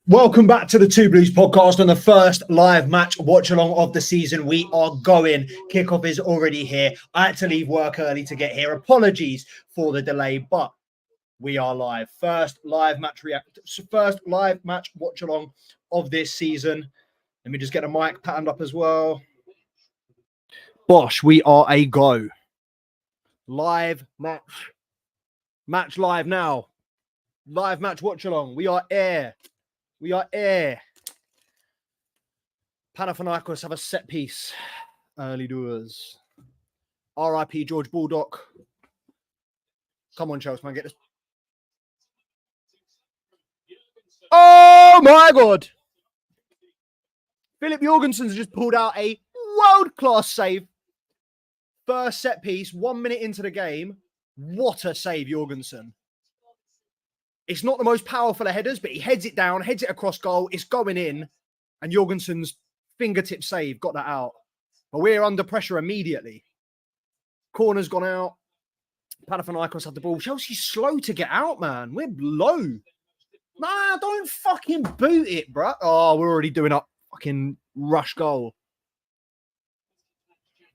Welcome back to the Two Blues podcast on the first live match watch along of the season. We are going. Kickoff is already here. I had to leave work early to get here. Apologies for the delay, but we are live. First live match watch along of this season. Let me just get a mic patterned up as well. Bosh, we are a go. Live match live now. Live match watch along. We are air. We are air. Panathinaikos have a set piece. Early doers. RIP George Baldock. Come on, Chelsea, man. Get this. Oh, my God. Philip Jorgensen's just pulled out a world-class save. First set piece, 1 minute into the game. What a save, Jorgensen. It's not the most powerful of headers, but he heads it down, heads it across goal. It's going in. And Jorgensen's fingertip save got that out. But we're under pressure immediately. Corner's gone out. Panathinaikos have the ball. Chelsea's slow to get out, man. We're low. Nah, don't fucking boot it, bro. Oh, we're already doing up fucking rush goal.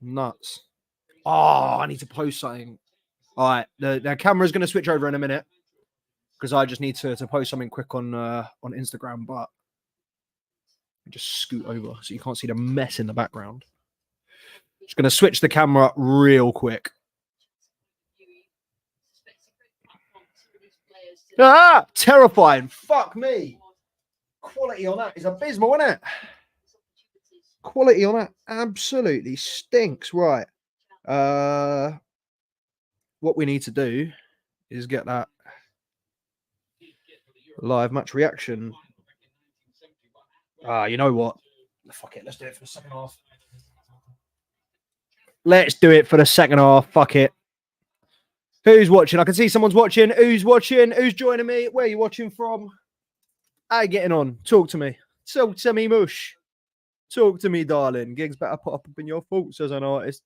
Nuts. Oh, I need to post something. All right, the camera's going to switch over in a minute. Because I just need to post something quick on Instagram, but just scoot over so you can't see the mess in the background. Just going to switch the camera up real quick. Ah, terrifying. Fuck me. Quality on that is abysmal, isn't it? Quality on that absolutely stinks. Right. What we need to do is get that live match reaction. You know what? Fuck it. Let's do it for the second half. Let's do it for the second half. Fuck it. Who's watching? I can see someone's watching. Who's watching? Who's joining me? Where are you watching from? How you getting on? Talk to me. Talk to me, mush. Talk to me, darling. Gigs better put up in your thoughts as an artist.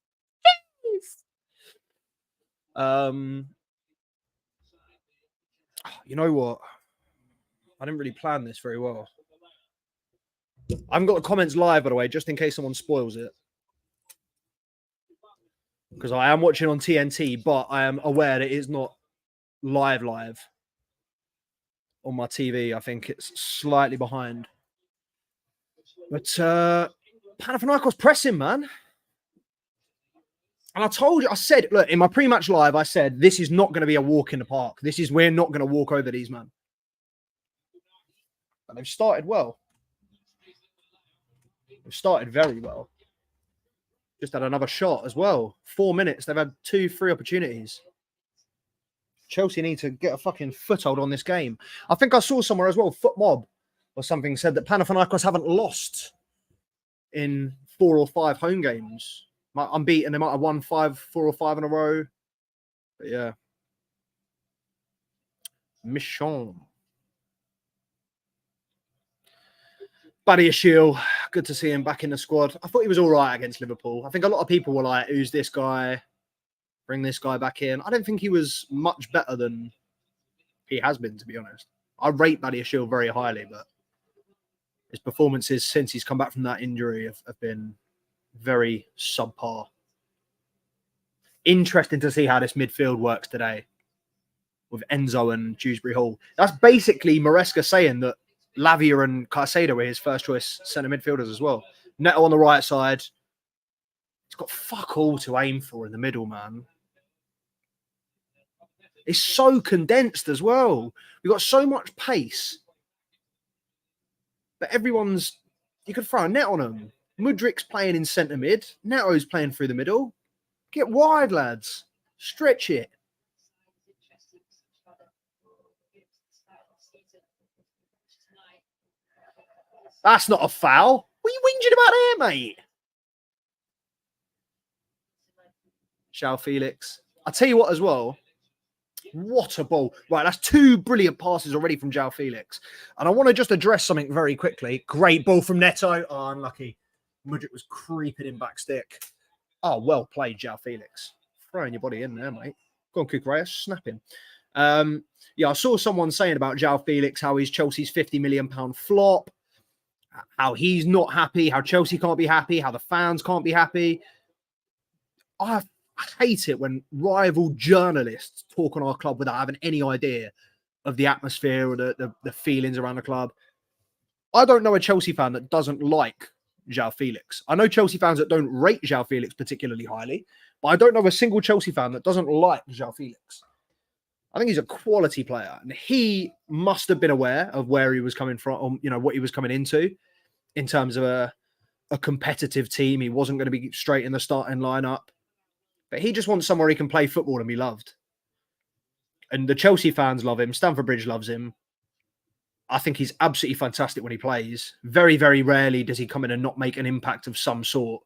You know what? I didn't really plan this very well. I haven't got the comments live, by the way, just in case someone spoils it. Because I am watching on TNT, but I am aware that it is not live on my TV. I think it's slightly behind. But Panathinaikos pressing, man. And I told you, I said, look, in my pre-match live, I said, this is not going to be a walk in the park. We're not going to walk over these, man. And they've started well. They've started very well. Just had another shot as well. 4 minutes. They've had 2-3 opportunities. Chelsea need to get a fucking foothold on this game. I think I saw somewhere as well, Foot Mob or something said that Panathinaikos haven't lost in 4 or 5 home games. Unbeaten. They might have won 4 or 5 in a row. But yeah. Michon. Buddy Ashiel, good to see him back in the squad. I thought he was all right against Liverpool. I think a lot of people were like, who's this guy? Bring this guy back in. I don't think he was much better than he has been, to be honest. I rate Buddy Ashiel very highly, but his performances since he's come back from that injury have been very subpar. Interesting to see how this midfield works today with Enzo and Dewsbury Hall. That's basically Maresca saying that Lavia and Caicedo were his first choice centre midfielders as well. Neto on the right side. He's got fuck all to aim for in the middle, man. It's so condensed as well. We've got so much pace. But you could throw a net on them. Mudrik's playing in centre mid. Neto's playing through the middle. Get wide, lads. Stretch it. That's not a foul. What are you whinging about there, mate? João Felix. I'll tell you what as well. What a ball. Right, that's 2 brilliant passes already from João Felix. And I want to just address something very quickly. Great ball from Neto. Oh, unlucky. Mudryk was creeping in back stick. Oh, well played, João Felix. Throwing your body in there, mate. Go on, Kukureya. Snap him. Yeah, I saw someone saying about João Felix how he's Chelsea's £50 million flop, how he's not happy, how Chelsea can't be happy, how the fans can't be happy. I hate it when rival journalists talk on our club without having any idea of the atmosphere or the feelings around the club. I don't know a Chelsea fan that doesn't like João Felix. I know Chelsea fans that don't rate João Felix particularly highly, but I don't know a single Chelsea fan that doesn't like João Felix. I think he's a quality player, and he must have been aware of where he was coming from, what he was coming into in terms of a competitive team. He wasn't going to be straight in the starting lineup, but he just wants somewhere he can play football and be loved. And the Chelsea fans love him. Stamford Bridge loves him. I think he's absolutely fantastic when he plays. Very, very rarely does he come in and not make an impact of some sort.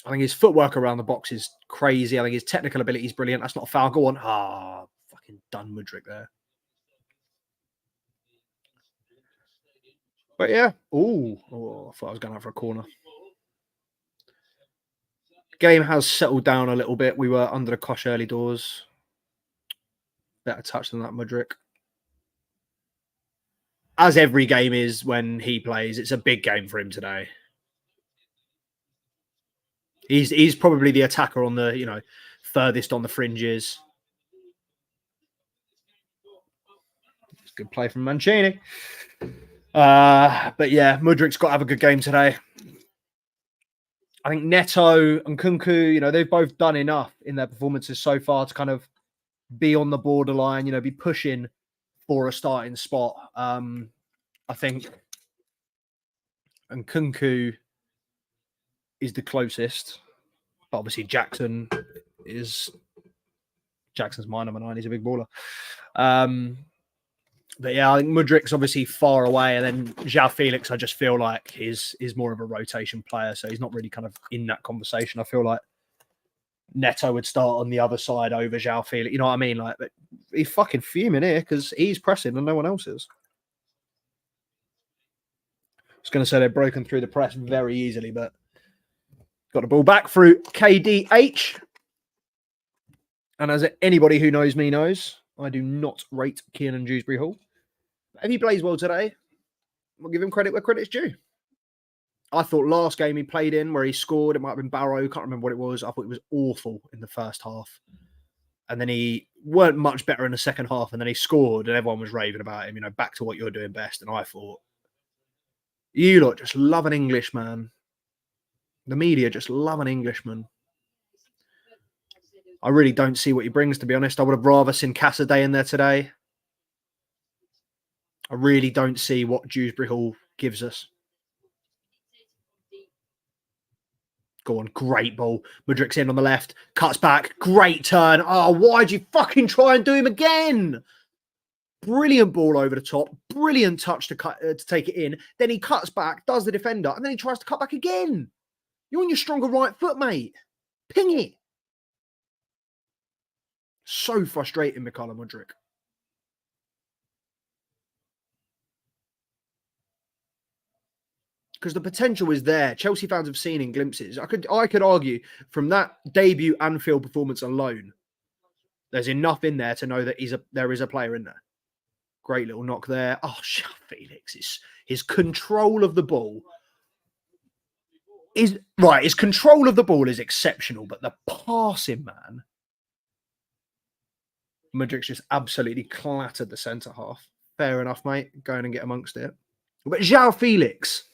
I think his footwork around the box is crazy. I think his technical ability is brilliant. That's not a foul. Go on. Fucking done Mudryk there. But yeah. I thought I was going out for a corner. Game has settled down a little bit. We were under the cosh early doors. Better touch than that Mudryk. As every game is when he plays, it's a big game for him today. He's probably the attacker on the, furthest on the fringes. It's a good play from Mancini. But yeah, Mudryk's got to have a good game today. I think Neto and Kunku, they've both done enough in their performances so far to kind of be on the borderline, be pushing for a starting spot. I think, and Kunku is the closest, but obviously Jackson's my number 9. He's a big baller. But yeah, I think Mudryk's obviously far away, and then João Felix, I just feel like is more of a rotation player, so he's not really kind of in that conversation. I feel like Neto would start on the other side over João Felix. You know what I mean? Like, he's fucking fuming here because he's pressing and no one else is. I was going to say they've broken through the press very easily, but got the ball back through KDH. And as anybody who knows me knows, I do not rate Kiernan Dewsbury-Hall. If he plays well today, we'll give him credit where credit's due. I thought last game he played in where he scored, it might have been Barrow, can't remember what it was. I thought it was awful in the first half. And then he weren't much better in the second half, and then he scored and everyone was raving about him, back to what you're doing best. And I thought, you lot just love an Englishman. The media just love an Englishman. I really don't see what he brings, to be honest. I would have rather seen Cassidy in there today. I really don't see what Dewsbury-Hall gives us. Go on, great ball. Mudryk's in on the left, cuts back, great turn. Why'd you fucking try and do him again? Brilliant ball over the top, brilliant touch to take it in. Then he cuts back, does the defender, and then he tries to cut back again. You're on your stronger right foot, mate. Ping it. So frustrating, Mykhailo Mudryk. Because the potential is there. Chelsea fans have seen in glimpses. I could argue from that debut Anfield performance alone, there's enough in there to know that there is a player in there. Great little knock there. Felix, his control of the ball is right. His control of the ball is exceptional, but the passing, man, Mudryk's just absolutely clattered the centre half. Fair enough, mate. Go in and get amongst it. But João Felix,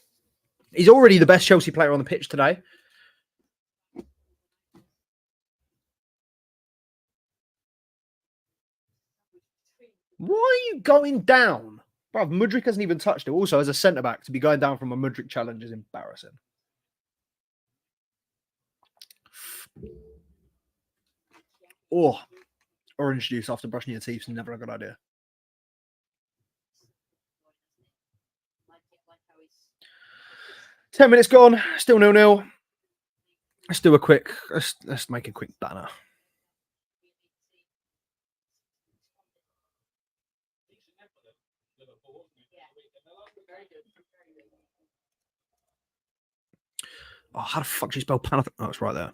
he's already the best Chelsea player on the pitch today. Why are you going down? Bruv, Mudryk hasn't even touched it. Also, as a centre-back, to be going down from a Mudryk challenge is embarrassing. Orange juice after brushing your teeth is never a good idea. Ten minutes gone, still 0-0. Let's make a quick banner. How the fuck do you spell Panathinaikos? Oh, it's right there.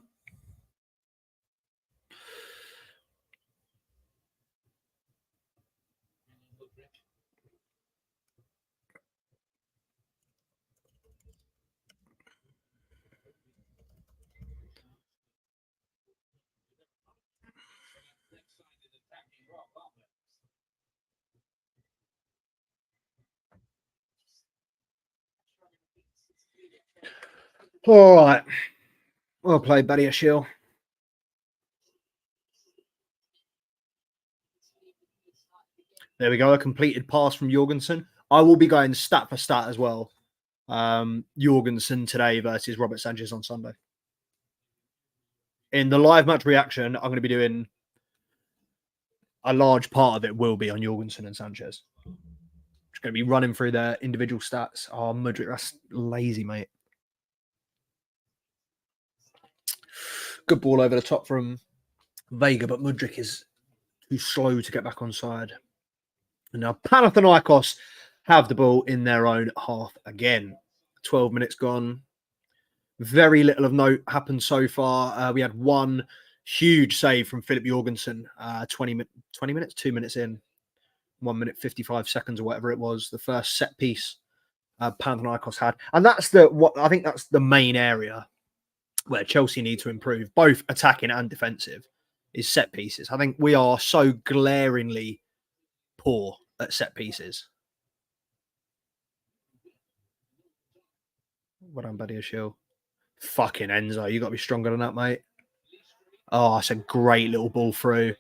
All right. Well played, Buddy Ashiel. There we go. A completed pass from Jorgensen. I will be going stat for stat as well. Jorgensen today versus Robert Sanchez on Sunday. In the live match reaction, I'm going to be doing a large part of it will be on Jorgensen and Sanchez. Just going to be running through their individual stats. Oh, Mudryk, that's lazy, mate. Good ball over the top from Vega, but Mudryk is too slow to get back on side. And now Panathinaikos have the ball in their own half again. 12 minutes gone. Very little of note happened so far. We had one huge save from Philip Jorgensen, 20 minutes, 2 minutes in, 1 minute, 55 seconds or whatever it was, the first set piece Panathinaikos had. And that's I think that's the main area where Chelsea need to improve, both attacking and defensive, is set pieces. I think we are so glaringly poor at set pieces. Well done, Buddy Ashiel. Fucking Enzo, you got to be stronger than that, mate. Oh, it's a great little ball through.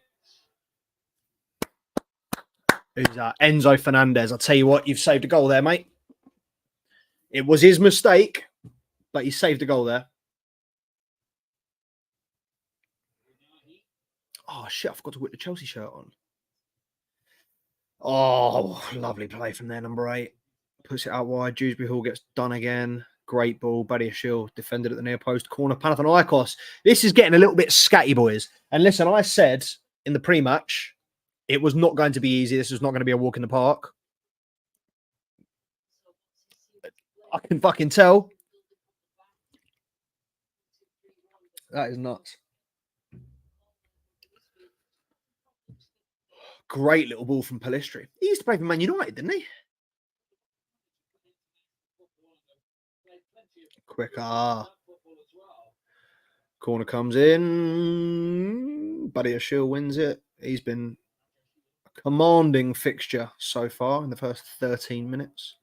Who's that? Enzo Fernandez. I'll tell you what, you've saved a goal there, mate. It was his mistake, but he saved a goal there. Oh, shit, I forgot to whip the Chelsea shirt on. Oh, lovely play from there, number 8. Puts it out wide. Dewsbury Hall gets done again. Great ball. Buddy Ashiel defended at the near post corner. Panathinaikos. This is getting a little bit scatty, boys. And listen, I said in the pre-match, it was not going to be easy. This was not going to be a walk in the park. I can fucking tell. That is nuts. Great little ball from Pellistri. He used to play for Man United, didn't he? Quicker. Corner comes in. Buddy Ashiel wins it. He's been a commanding fixture so far in the first 13 minutes.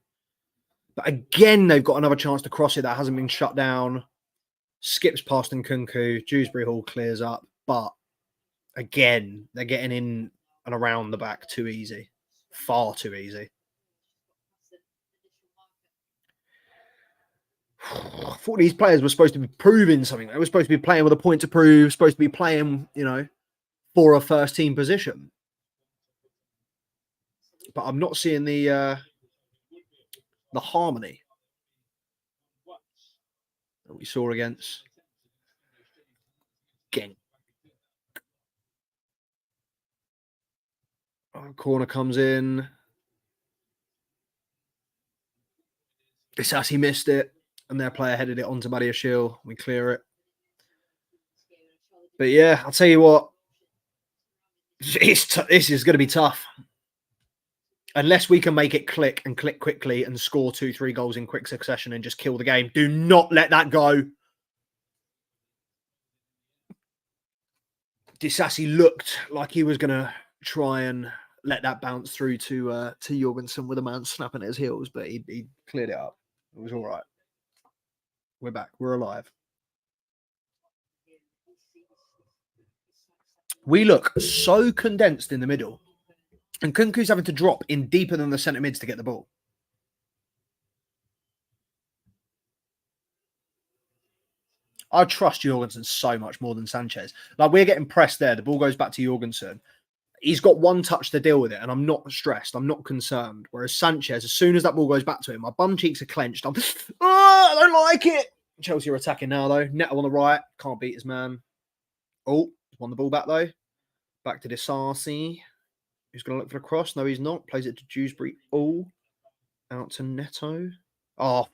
But again, they've got another chance to cross it. That hasn't been shut down. Skips past Nkunku. Dewsbury Hall clears up. But again, they're getting in and around the back too easy. Far too easy. I thought these players were supposed to be proving something. They were supposed to be playing with a point to prove, supposed to be playing, for a first team position. But I'm not seeing the harmony that we saw against Genk. Corner comes in. Disasi missed it, and their player headed it onto Buddy Ashiel. We clear it. But yeah, I'll tell you what, this is going to be tough. Unless we can make it click and click quickly and score 2-3 goals in quick succession and just kill the game. Do not let that go. Disasi looked like he was going to try and let that bounce through to Jorgensen with a man snapping at his heels, but he cleared it up. It was all right. We're back. We're alive. We look so condensed in the middle. And Kunku's having to drop in deeper than the centre mids to get the ball. I trust Jorgensen so much more than Sanchez. Like, we're getting pressed there. The ball goes back to Jorgensen. He's got one touch to deal with it, and I'm not stressed. I'm not concerned. Whereas Sanchez, as soon as that ball goes back to him, my bum cheeks are clenched. I don't like it. Chelsea are attacking now, though. Neto on the right. Can't beat his man. Oh, won the ball back, though. Back to Disasi. Who's going to look for the cross? No, he's not. Plays it to Dewsbury Hall. Out to Neto. Oh,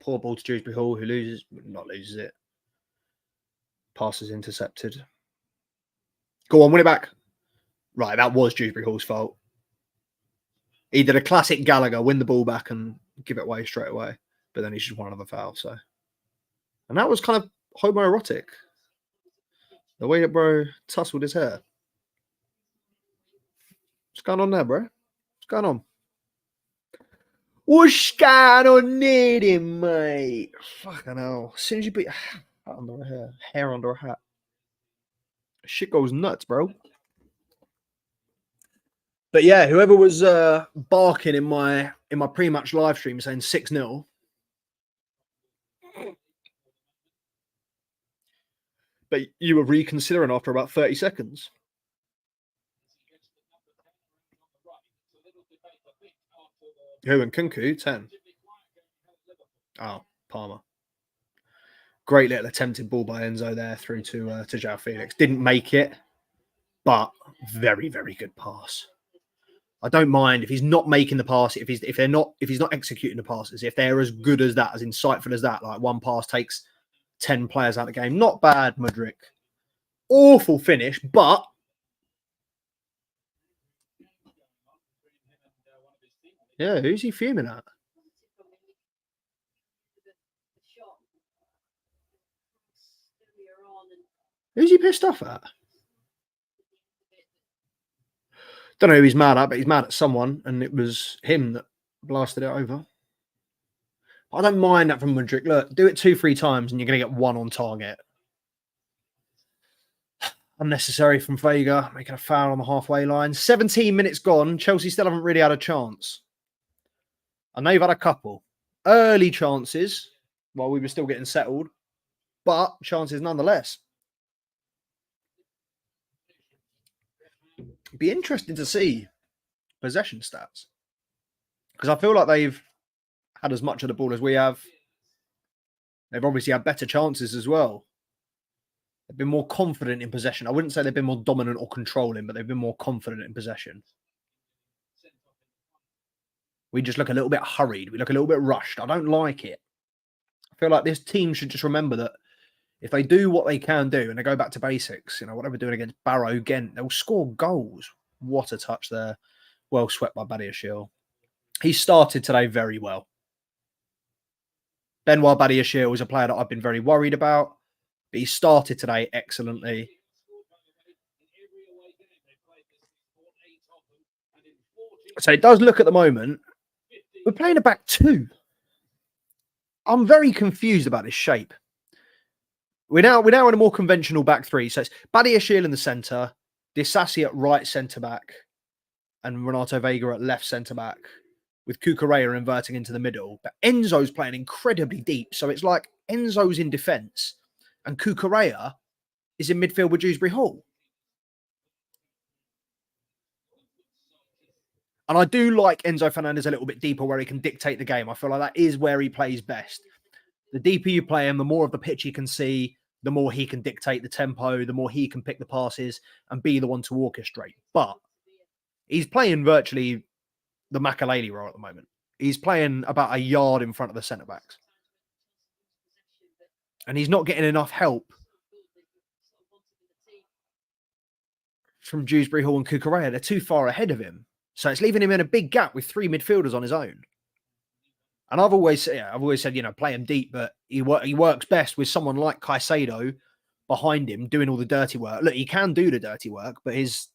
poor ball to Dewsbury Hall, who loses it. Pass is intercepted. Go on, win it back. Right, that was Dewsbury Hall's fault. He did a classic Gallagher, win the ball back and give it away straight away. But then he's just won another foul, so. And that was kind of homoerotic. The way that bro tussled his hair. What's going on there, bro? What's going on? What's going on there, mate? Fucking hell. As soon as you put your hat under a hair under a hat, shit goes nuts, bro. But yeah, whoever was barking in my pre-match live stream saying 6-0. But you were reconsidering after about 30 seconds. Who and Kunku? 10. Oh, Palmer. Great little attempted ball by Enzo there through to João Felix. Didn't make it, but very, very good pass. I don't mind if he's not making the pass, if he's not executing the passes, if they're as good as that, as insightful as that, like one pass takes 10 players out of the game. Not bad, Mudryk. Awful finish, but yeah, who's he fuming at? Who's he pissed off at? Don't know who he's mad at, but he's mad at someone, and it was him that blasted it over. I don't mind that from Mudryk. Look, do it 2-3 times, and you're going to get one on target. Unnecessary from Vega, making a foul on the halfway line. 17 minutes gone. Chelsea still haven't really had a chance. And they've had a couple. Early chances while we were still getting settled, but chances nonetheless. It'd be interesting to see possession stats. Because I feel like they've had as much of the ball as we have. They've obviously had better chances as well. They've been more confident in possession. I wouldn't say they've been more dominant or controlling, but they've been more confident in possession. We just look a little bit hurried. We look a little bit rushed. I don't like it. I feel like this team should just remember that if they do what they can do and they go back to basics, you know, whatever they're doing against Barrow, Ghent, they'll score goals. What a touch there. Well swept by Badiashile. He started today very well. Benoit Badiashile is a player that I've been very worried about, but he started today excellently. So it does look at the moment, we're playing a back two. I'm very confused about this shape. We're now in a more conventional back three. So it's Badiashile in the centre, Disasi at right centre back, and Renato Vega at left centre back, with Cucurella inverting into the middle. But Enzo's playing incredibly deep. So it's like Enzo's in defence and Cucurella is in midfield with Dewsbury Hall. And I do like Enzo Fernandez a little bit deeper where he can dictate the game. I feel like that is where he plays best. The deeper you play him, the more of the pitch he can see, the more he can dictate the tempo, the more he can pick the passes and be the one to orchestrate. But he's playing virtually the Makaleli role at the moment. He's playing about a yard in front of the centre-backs. And he's not getting enough help from Dewsbury Hall and Cucurella. They're too far ahead of him. So it's leaving him in a big gap with 3 midfielders on his own. And I've always said, you know, play him deep, but he works best with someone like Caicedo behind him doing all the dirty work. Look, he can do the dirty work, but his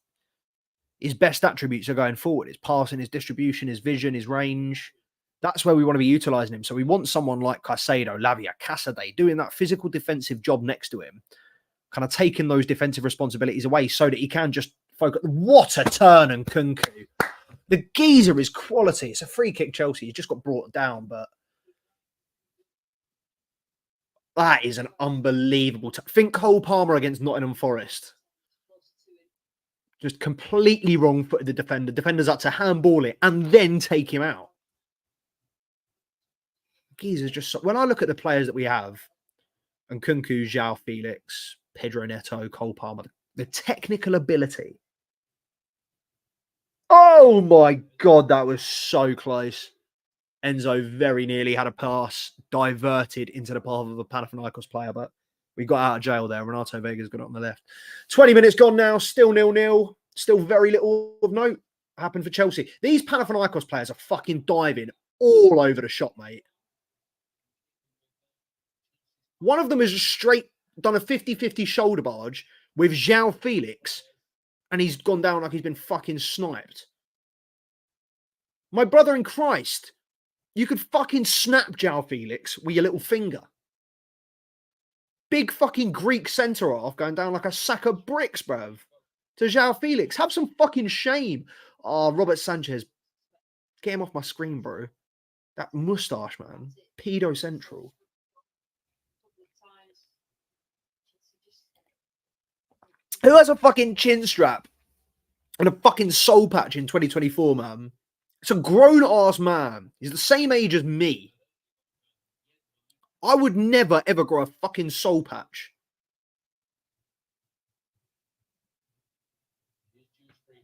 best attributes are going forward. His passing, his distribution, his vision, his range. That's where we want to be utilising him. So we want someone like Caicedo, Lavia, Casadei doing that physical defensive job next to him, kind of taking those defensive responsibilities away so that he can just focus. What a turn and Kunku. The geezer is quality. It's a free kick, Chelsea. He's just got brought down, but that is an unbelievable think Cole Palmer against Nottingham Forest. Just completely wrong-footed the defender. Defender's had to handball it and then take him out. Geezer's just so... When I look at the players that we have, and Kunku, João Felix, Pedro Neto, Cole Palmer, the technical ability. Oh my God, that was so close. Enzo very nearly had a pass diverted into the path of a Panathinaikos player, but we got out of jail there. Renato Vega's got it on the left. 20 minutes gone now, still 0-0. Still very little of note happened for Chelsea. These Panathinaikos players are fucking diving all over the shop, mate. One of them is straight done a 50-50 shoulder barge with João Felix, and he's gone down like he's been fucking sniped. My brother in Christ, You could fucking snap João Felix with your little finger. Big fucking Greek centre half going down like a sack of bricks, bruv. To João Felix. Have some fucking shame. Oh, Robert Sanchez. Get him off my screen, bro. That moustache, man. Pedo central. Who has a fucking chin strap and a fucking soul patch in 2024, man? It's a grown-ass man. He's the same age as me. I would never, ever grow a fucking soul patch.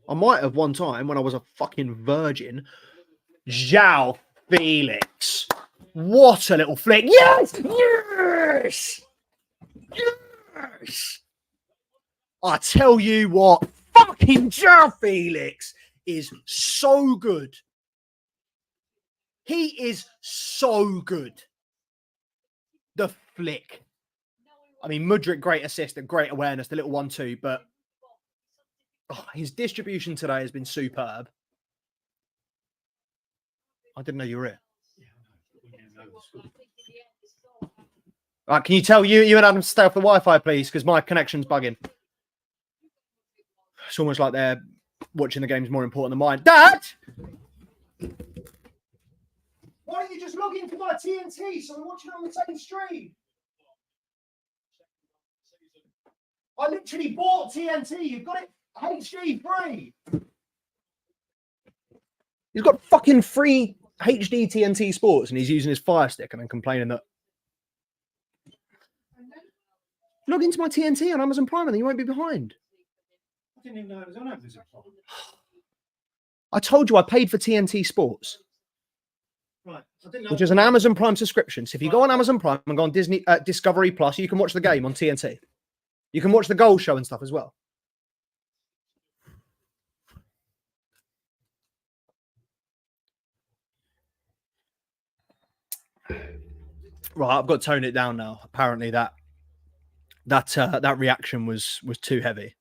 I might have one time when I was a fucking virgin. João Felix. What a little flick. Yes! Yes! Yes! I tell you what, fucking João Felix is so good. He is so good. The flick. I mean, Mudryk, great assist and great awareness, the little 1-2, but his distribution today has been superb. I didn't know you were here. Right, can you tell you and Adam to stay off the Wi-Fi, please? Because my connection's bugging. It's almost like they're watching the game's more important than mine. Dad! Why don't you just log into my TNT so I'm watching it on the same stream? I literally bought TNT. You've got it HD free. He's got fucking free HD TNT Sports and he's using his Fire Stick and then complaining that. Log into my TNT on Amazon Prime and then you won't be behind. I didn't even know it was on Amazon Prime. I told you I paid for TNT Sports. Right. Which is an Amazon Prime subscription. So if you go on Amazon Prime and go on Discovery Plus, you can watch the game on TNT. You can watch the goal show and stuff as well. Right, I've got to tone it down now. Apparently that reaction was too heavy.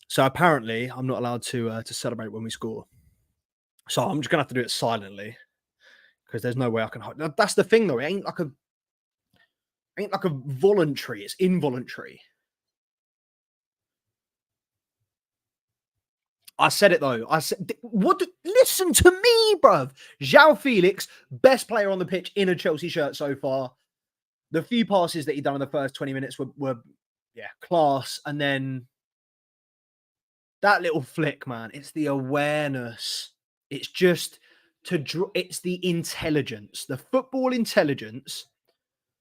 So apparently I'm not allowed to celebrate when we score. So I'm just gonna have to do it silently because there's no way I can hide. That's the thing though. It ain't like a voluntary. It's involuntary. I said it though. I said, "What? Listen to me, bruv." João Felix, best player on the pitch in a Chelsea shirt so far. The few passes that he done in the first 20 minutes were class. And then that little flick, man. It's the awareness. It's just it's the intelligence, the football intelligence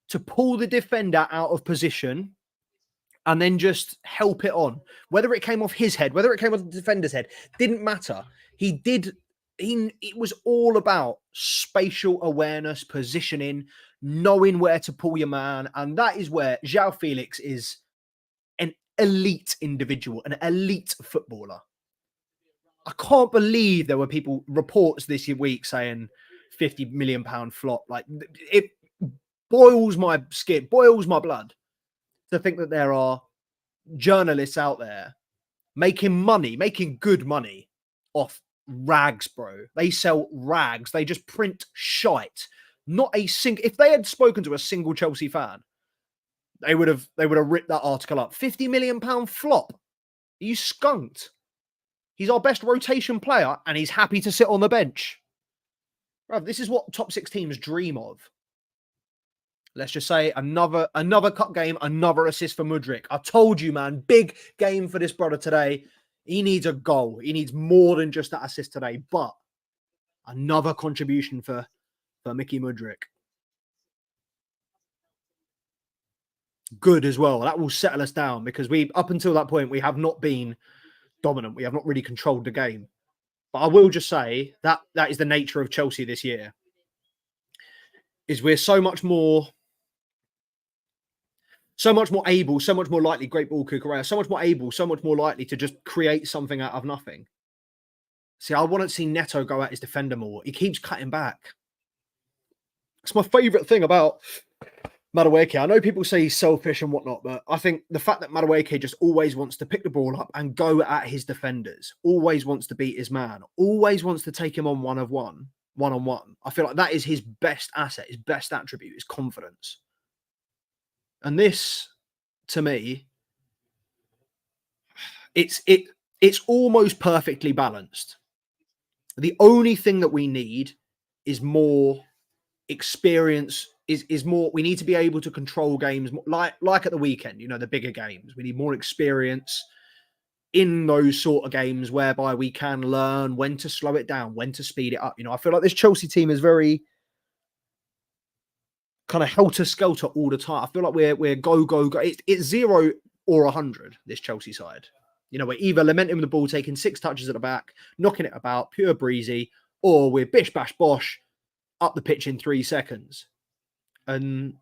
to pull the defender out of position and then just help it on. Whether it came off his head, whether it came off the defender's head, didn't matter. It was all about spatial awareness, positioning, knowing where to pull your man. And that is where João Felix is an elite individual, an elite footballer. I can't believe there were reports this week saying £50 million flop. Like, it boils my skin, boils my blood to think that there are journalists out there making good money off rags, bro. They sell rags. They just print shite. Not a single. If they had spoken to a single Chelsea fan, they would have ripped that article up. £50 million flop. You skunked. He's our best rotation player, and he's happy to sit on the bench. Bro, this is what top 6 teams dream of. Let's just say another cup game, another assist for Mudryk. I told you, man, big game for this brother today. He needs a goal. He needs more than just that assist today, but another contribution for Mickey Mudryk. Good as well. That will settle us down because up until that point, we have not been dominant. We have not really controlled the game. But I will just say that is the nature of Chelsea this year. Is we're so much more able, so much more likely, great ball Kukurea, so much more able, so much more likely to just create something out of nothing. See, I want to see Neto go at his defender more. He keeps cutting back. It's my favourite thing about Madueke. I know people say he's selfish and whatnot, but I think the fact that Madueke just always wants to pick the ball up and go at his defenders, always wants to beat his man, always wants to take him on 1-on-1, one-on-one. I feel like that is his best asset, his best attribute, his confidence. And this, to me, it's almost perfectly balanced. The only thing that we need is more experience, is more, we need to be able to control games like at the weekend, the bigger games. We need more experience in those sort of games whereby we can learn when to slow it down, when to speed it up. I feel like this Chelsea team is very kind of helter-skelter all the time. I feel like we're go. It's 0 or 100, this Chelsea side. We're either lamenting with the ball, taking 6 touches at the back, knocking it about, pure breezy, or we're bish, bash, bosh, up the pitch in 3 seconds. And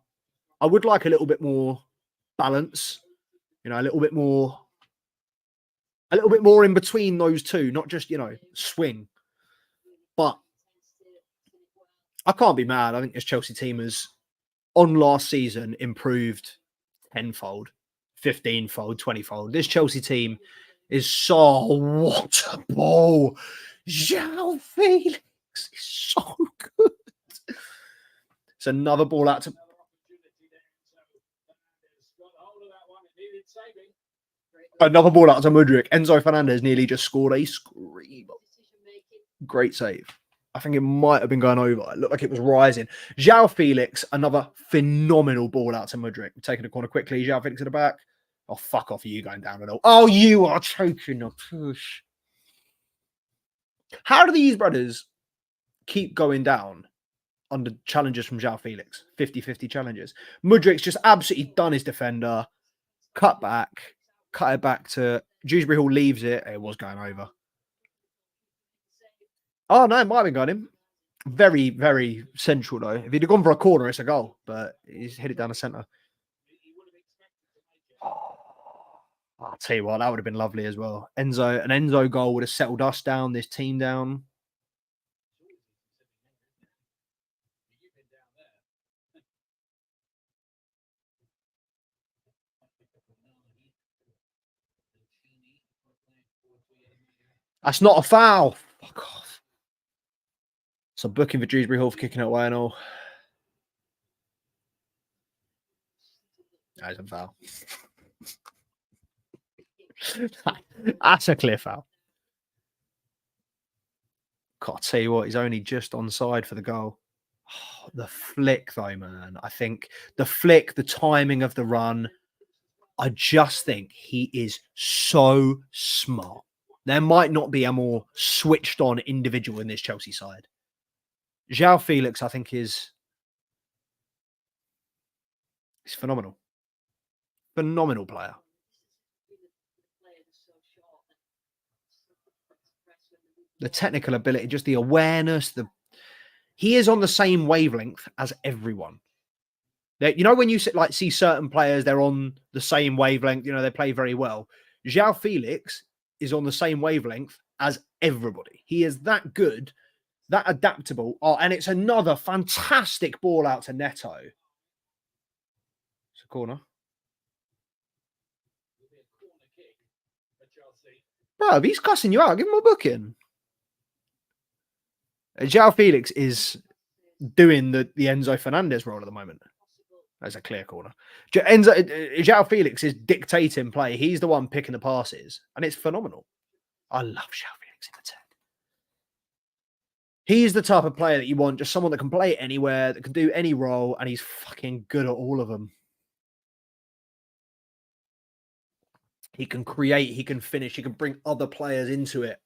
I would like a little bit more balance, a little bit more in between those two, not just, swing. But I can't be mad. I think this Chelsea team has, on last season, improved tenfold, 15-fold, 20-fold. This Chelsea team is so what a ball. João Felix is so good. It's another ball out to Mudryk. Enzo Fernandez nearly just scored a screamer. Great save. I think it might have been going over. It looked like it was rising. João Felix, another phenomenal ball out to Mudryk. Taking the corner quickly. João Felix at the back. Oh, fuck off. Are you going down at all? Oh, you are choking a push. How do these brothers keep going down under challenges from João Felix? 50-50 challenges. Mudryk's just absolutely done his defender. Cut it back to Dewsbury Hall, leaves it. It was going over. Oh, no, it might have been going in. Very, very central, though. If he'd have gone for a corner, it's a goal. But he's hit it down the centre. I'll tell you what, that would have been lovely as well. An Enzo goal would have settled us down, this team down. That's not a foul. Fuck off. So booking for Dewsbury Hall for kicking it away and all. That is a foul. That's a clear foul. God, I'll tell you what, he's only just onside for the goal. Oh, the flick, though, man. I think the flick, the timing of the run, I just think he is so smart. There might not be a more switched on individual in this Chelsea side. João Felix, I think, is phenomenal. Phenomenal player. The technical ability, just the awareness, he is on the same wavelength as everyone. When you see certain players, they're on the same wavelength, they play very well. João Felix is on the same wavelength as everybody. He is that good, that adaptable. Oh, and it's another fantastic ball out to Neto. It's a corner. Bro, he's cussing you out. Give him a booking. João Felix is doing the Enzo Fernandez role at the moment. That's a clear corner. João Felix is dictating play. He's the one picking the passes. And it's phenomenal. I love João Felix in the 10. He's the type of player that you want. Just someone that can play anywhere, that can do any role. And he's fucking good at all of them. He can create. He can finish. He can bring other players into it.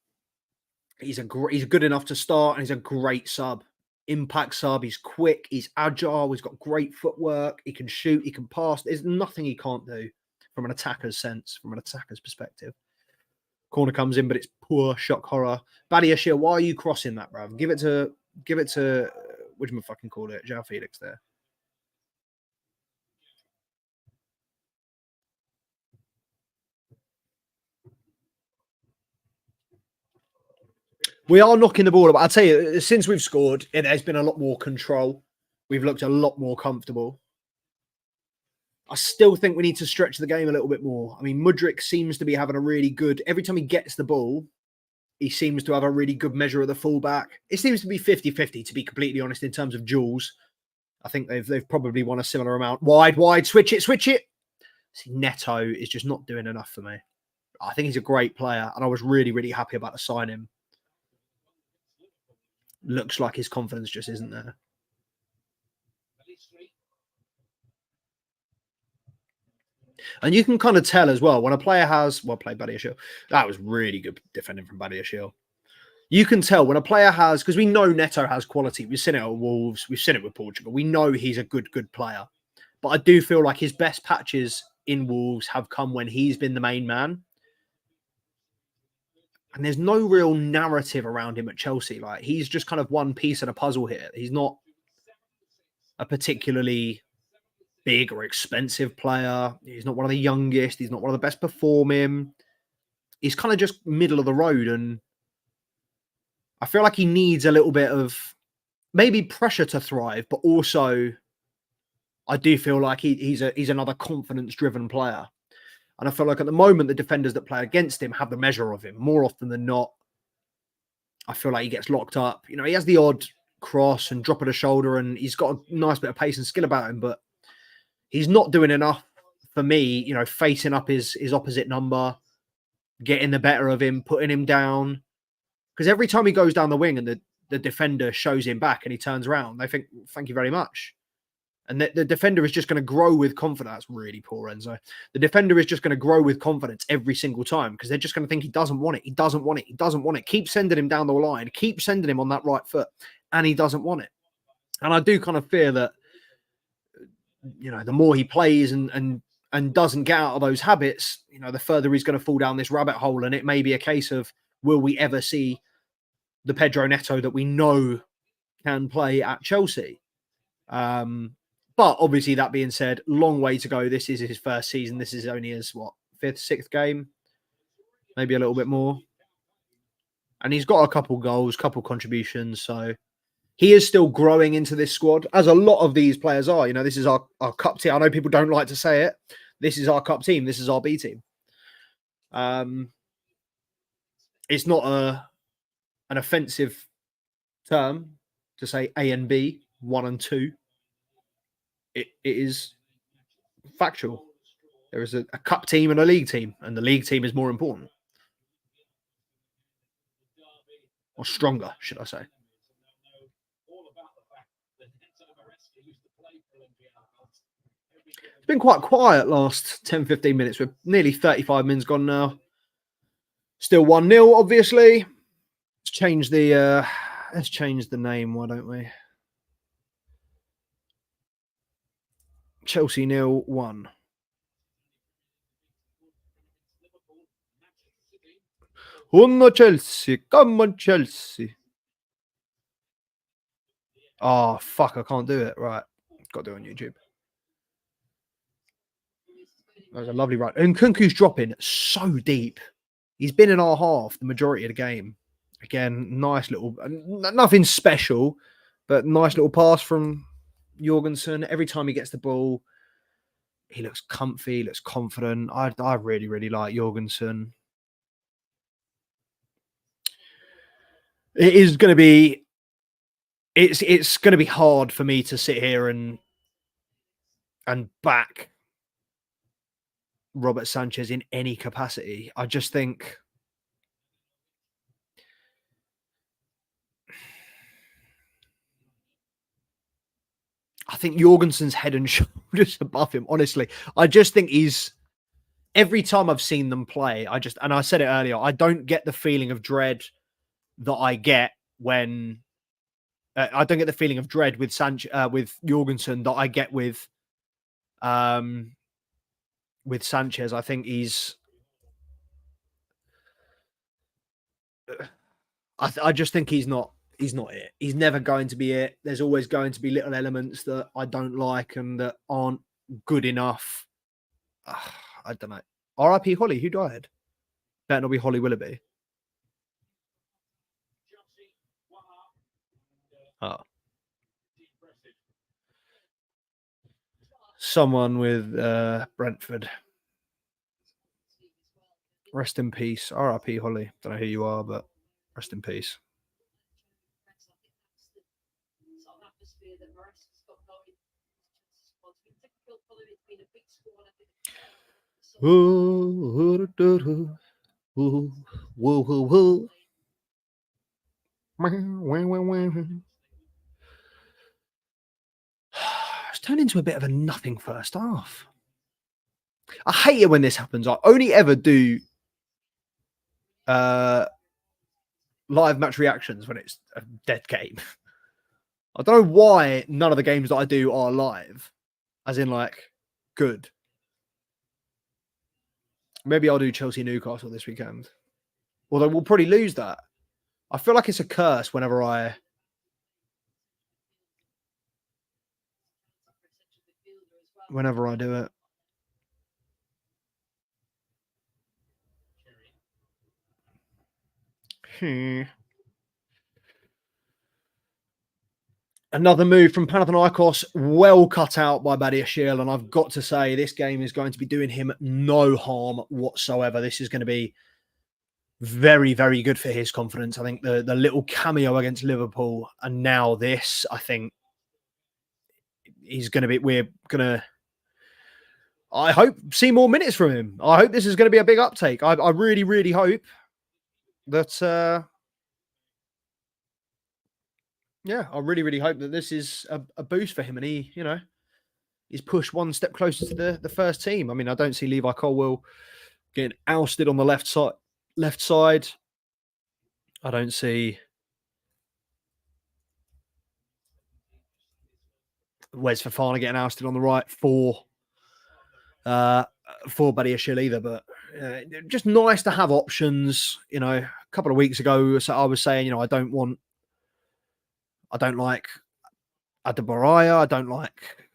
He's good enough to start. And he's a great sub. Impact sub. He's quick. He's agile. He's got great footwork. He can shoot. He can pass. There's nothing he can't do from an attacker's sense, from an attacker's perspective. Corner comes in, but it's poor shock horror. Badiashile, why are you crossing that, bruv? Give it to whatchamacallit, João Felix there. We are knocking the ball up. I'll tell you, since we've scored, there's been a lot more control. We've looked a lot more comfortable. I still think we need to stretch the game a little bit more. I mean, Mudryk seems to be having a really good... Every time he gets the ball, He seems to have a really good measure of the fullback. It seems to be 50-50, to be completely honest, in terms of duels. I think they've probably won a similar amount. Wide, switch it. See, Neto is just not doing enough for me. I think he's a great player, and I was really, really happy about the signing. Looks like his confidence just isn't there. And you can kind of tell as well when a player has, play Badiashile. That was really good defending from Badiashile. You can tell when a player has, because we know Neto has quality. We've seen it at Wolves. We've seen it with Portugal. We know he's a good player. But I do feel like his best patches in Wolves have come when he's been the main man. And there's no real narrative around him at Chelsea. Like, he's just kind of one piece of the puzzle here. He's not a particularly big or expensive player. He's not one of the youngest. He's not one of the best performing. He's kind of just middle of the road. And I feel like he needs a little bit of maybe pressure to thrive, but also I do feel like he's another confidence-driven player. And I feel like at the moment, the defenders that play against him have the measure of him more often than not. I feel like he gets locked up. You know, he has the odd cross and drop of the shoulder, and he's got a nice bit of pace and skill about him, but he's not doing enough for me, you know, facing up his opposite number, getting the better of him, putting him down. Because every time he goes down the wing and the defender shows him back and he turns around, they think, thank you very much. And the defender is just going to grow with confidence. That's really poor, Enzo. The defender is just going to grow with confidence every single time because they're just going to think he doesn't want it. He doesn't want it. He doesn't want it. Keep sending him down the line. Keep sending him on that right foot. And he doesn't want it. And I do kind of fear that, you know, the more he plays and doesn't get out of those habits, you know, the further he's going to fall down this rabbit hole. And it may be a case of, will we ever see the Pedro Neto that we know can play at Chelsea? But obviously, that being said, long way to go. This is his first season. This is only his, fifth, sixth game? Maybe a little bit more. And he's got a couple goals, couple contributions. So he is still growing into this squad, as a lot of these players are. You know, this is our cup team. I know people don't like to say it. This is our cup team. This is our B team. It's not an offensive term to say A and B, 1 and 2. It is factual. There is a cup team and a league team, and the league team is more important. Or stronger, should I say. It's been quite quiet last 10-15 minutes. We're nearly 35 minutes gone now. Still 1-0, obviously. Let's change the name, why don't we? Chelsea 0-1. On Chelsea, come on Chelsea. Oh, fuck, I can't do it. Right, got to do it on YouTube. That was a lovely run. And Kunku's dropping so deep. He's been in our half the majority of the game. Again, nice little, nothing special, but nice little pass from Jorgensen. Every time he gets the ball, he looks comfy, he looks confident. I really, really like Jorgensen. It is going to be, it's going to be hard for me to sit here and back Robert Sanchez in any capacity. I just think Jorgensen's head and shoulders above him, honestly. I just think every time I've seen them play, and I said it earlier, I don't get the feeling of dread that I get when I don't get the feeling of dread with with Jorgensen that I get with Sanchez. I think I just think he's not it. He's never going to be it. There's always going to be little elements that I don't like and that aren't good enough. I don't know. R.I.P. Holly, who died? Better not be Holly Willoughby. Oh. Someone with Brentford. Rest in peace. R.I.P. Holly. Don't know who you are, but Rest in peace. Ooh, ooh, woo, woo, woo. It's turned into a bit of a nothing first half. I hate it when this happens. I only ever do live match reactions when it's a dead game. I don't know why none of the games that I do are live, as in like good. Maybe I'll do Chelsea Newcastle this weekend. Although we'll probably lose that. I feel like it's a curse whenever I do it. Another move from Panathinaikos, well cut out by Badiashile, and I've got to say this game is going to be doing him no harm whatsoever. This is going to be very, very good for his confidence. I think the little cameo against Liverpool and now this, I think I hope see more minutes from him. I hope this is going to be a big uptake. I really, really hope that I really, really hope that this is a boost for him and he, he's pushed one step closer to the first team. I mean, I don't see Levi Colwill getting ousted on the left side. I don't see Wes Fofana getting ousted on the right for Badiashile either, but just nice to have options. A couple of weeks ago, so I was saying, I don't like Adebayo, I don't like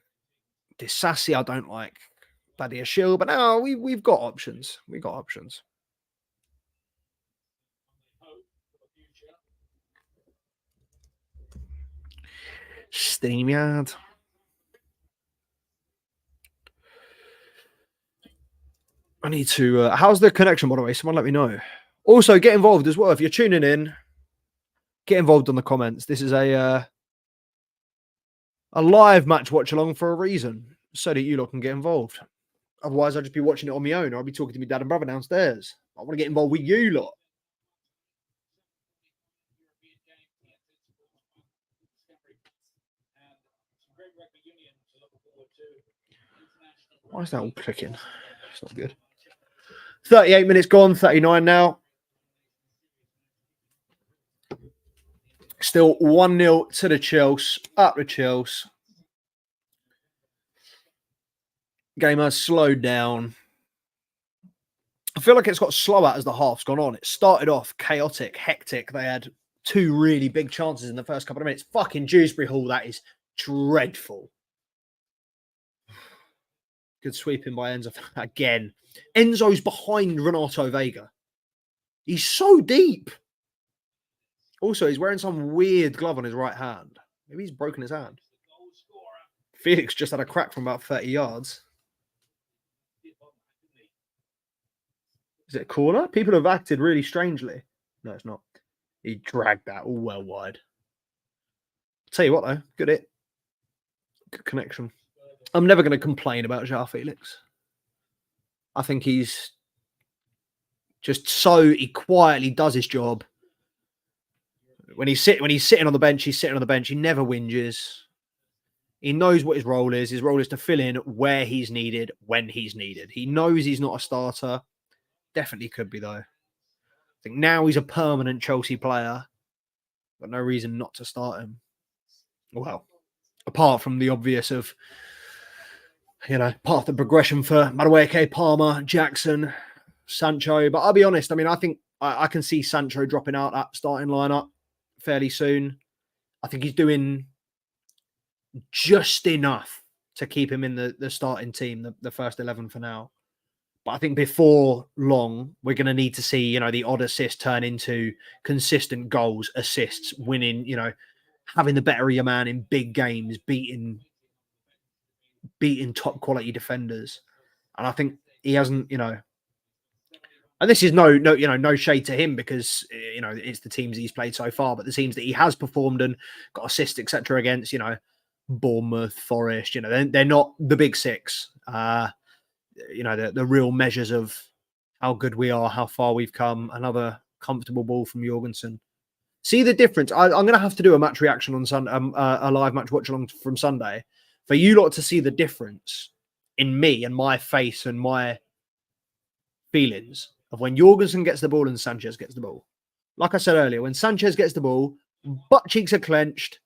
Disasi, I don't like Badiashile, but now we've got options. We've got options. SteamYard. I need to. How's the connection, by the way? Someone let me know. Also, get involved as well. If you're tuning in, get involved on the comments. This is a live match watch along for a reason, so that you lot can get involved. Otherwise, I'll just be watching it on my own, or I'll be talking to my dad and brother downstairs. I want to get involved with you lot. Why is that all clicking? It's not good. 38 minutes gone, 39 now. Still 1-0 to the Chelsea, up the Chelsea. Game has slowed down. I feel like it's got slower as the half's gone on. It started off chaotic, hectic. They had two really big chances in the first couple of minutes. Fucking Dewsbury Hall, that is dreadful. Good sweeping by Enzo again. Enzo's behind Renato Vega. He's so deep. Also, he's wearing some weird glove on his right hand. Maybe he's broken his hand. Felix just had a crack from about 30 yards. Is it a corner? People have acted really strangely. No, it's not. He dragged that all well wide. Tell you what, though. Good hit. Good connection. I'm never going to complain about João Felix. I think he's just he quietly does his job. When he's sitting on the bench, he's sitting on the bench. He never whinges. He knows what his role is. His role is to fill in where he's needed, when he's needed. He knows he's not a starter. Definitely could be, though. I think now he's a permanent Chelsea player. Got no reason not to start him. Well, apart from the obvious of, part of the progression for Madueke, Palmer, Jackson, Sancho. But I'll be honest, I think I can see Sancho dropping out that starting lineup fairly soon. I think he's doing just enough to keep him in the starting team, the first 11 for now. But I think before long, we're going to need to see, the odd assist turn into consistent goals, assists, winning, having the better of your man in big games, beating top quality defenders. And I think he hasn't, And this is no shade to him because it's the teams he's played so far, but the teams that he has performed and got assists, etc. against, Bournemouth, Forest, they're not the big six. The real measures of how good we are, how far we've come. Another comfortable ball from Jorgensen. See the difference. I'm going to have to do a match reaction on Sunday, a live match watch along from Sunday, for you lot to see the difference in me and my face and my feelings of when Jorgensen gets the ball and Sanchez gets the ball. Like I said earlier, when Sanchez gets the ball, butt cheeks are clenched.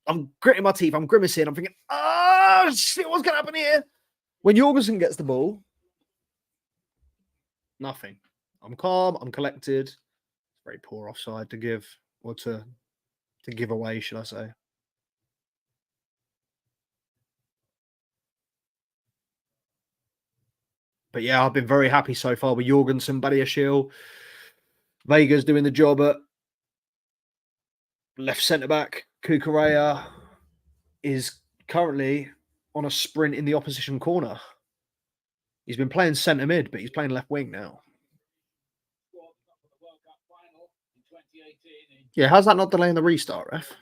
I'm gritting my teeth. I'm grimacing. I'm thinking, oh, shit, what's going to happen here? When Jorgensen gets the ball, nothing. I'm calm. I'm collected. Very poor offside to give, or to give away, should I say. But yeah, I've been very happy so far with Jorgensen, Badiashile. Vega's doing the job at left centre-back. Kukurea is currently on a sprint in the opposition corner. He's been playing centre mid, but he's playing left wing now. Yeah, how's that not delaying the restart, ref?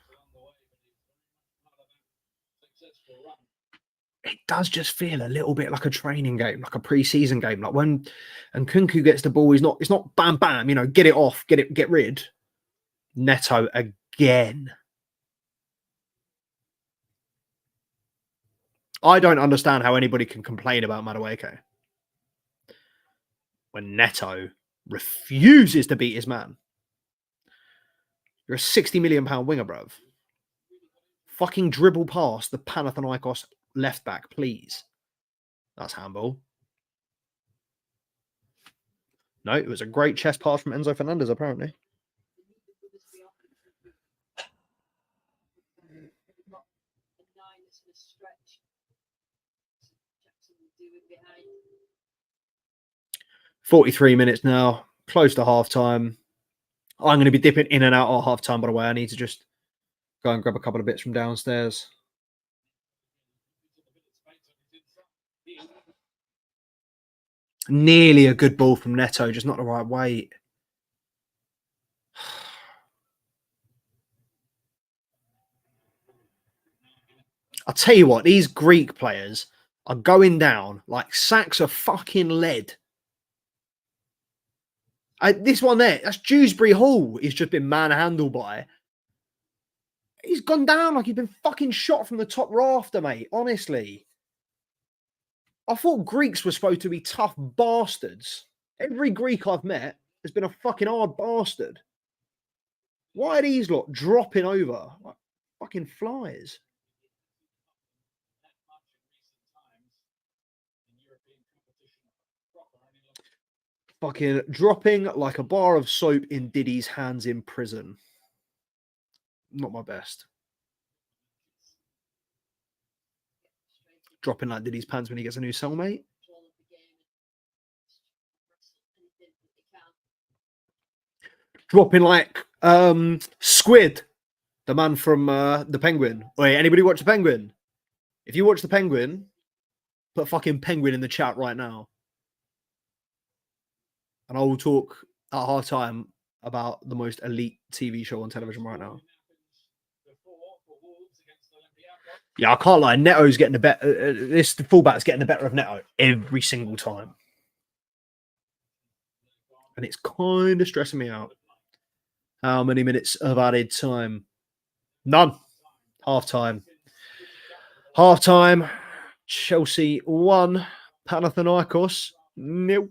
It does just feel a little bit like a training game, like a pre-season game. Like when Nkunku gets the ball, it's not bam bam, get it off, get rid. Neto again. I don't understand how anybody can complain about Madueke when Neto refuses to beat his man. You're a £60 million winger, bruv. Fucking dribble past the Panathinaikos left back, please. That's handball. No, it was a great chest pass from Enzo Fernandez, apparently. $43 minutes now, close to half time. I'm going to be dipping in and out at half time, by the way. I need to just go and grab a couple of bits from downstairs. Nearly a good ball from Neto, just not the right weight. I'll tell you what, these Greek players are going down like sacks of fucking lead. This one there, that's Dewsbury Hall. He's just been manhandled by. He's gone down like he's been fucking shot from the top rafter, mate. Honestly. I thought Greeks were supposed to be tough bastards. Every Greek I've met has been a fucking hard bastard. Why are these lot dropping over like fucking flies? Fucking dropping like a bar of soap in Diddy's hands in prison. Not my best. Dropping like Diddy's pants when he gets a new cellmate. Dropping like Squid, the man from The Penguin. Wait, anybody watch The Penguin? If you watch The Penguin, put fucking Penguin in the chat right now. And I will talk at half time about the most elite TV show on television right now. Yeah, I can't lie. Neto's getting the better. This fullback's getting the better of Neto every single time. And it's kind of stressing me out. How many minutes of added time? None. Half time. Half time. Chelsea 1. Panathinaikos 0.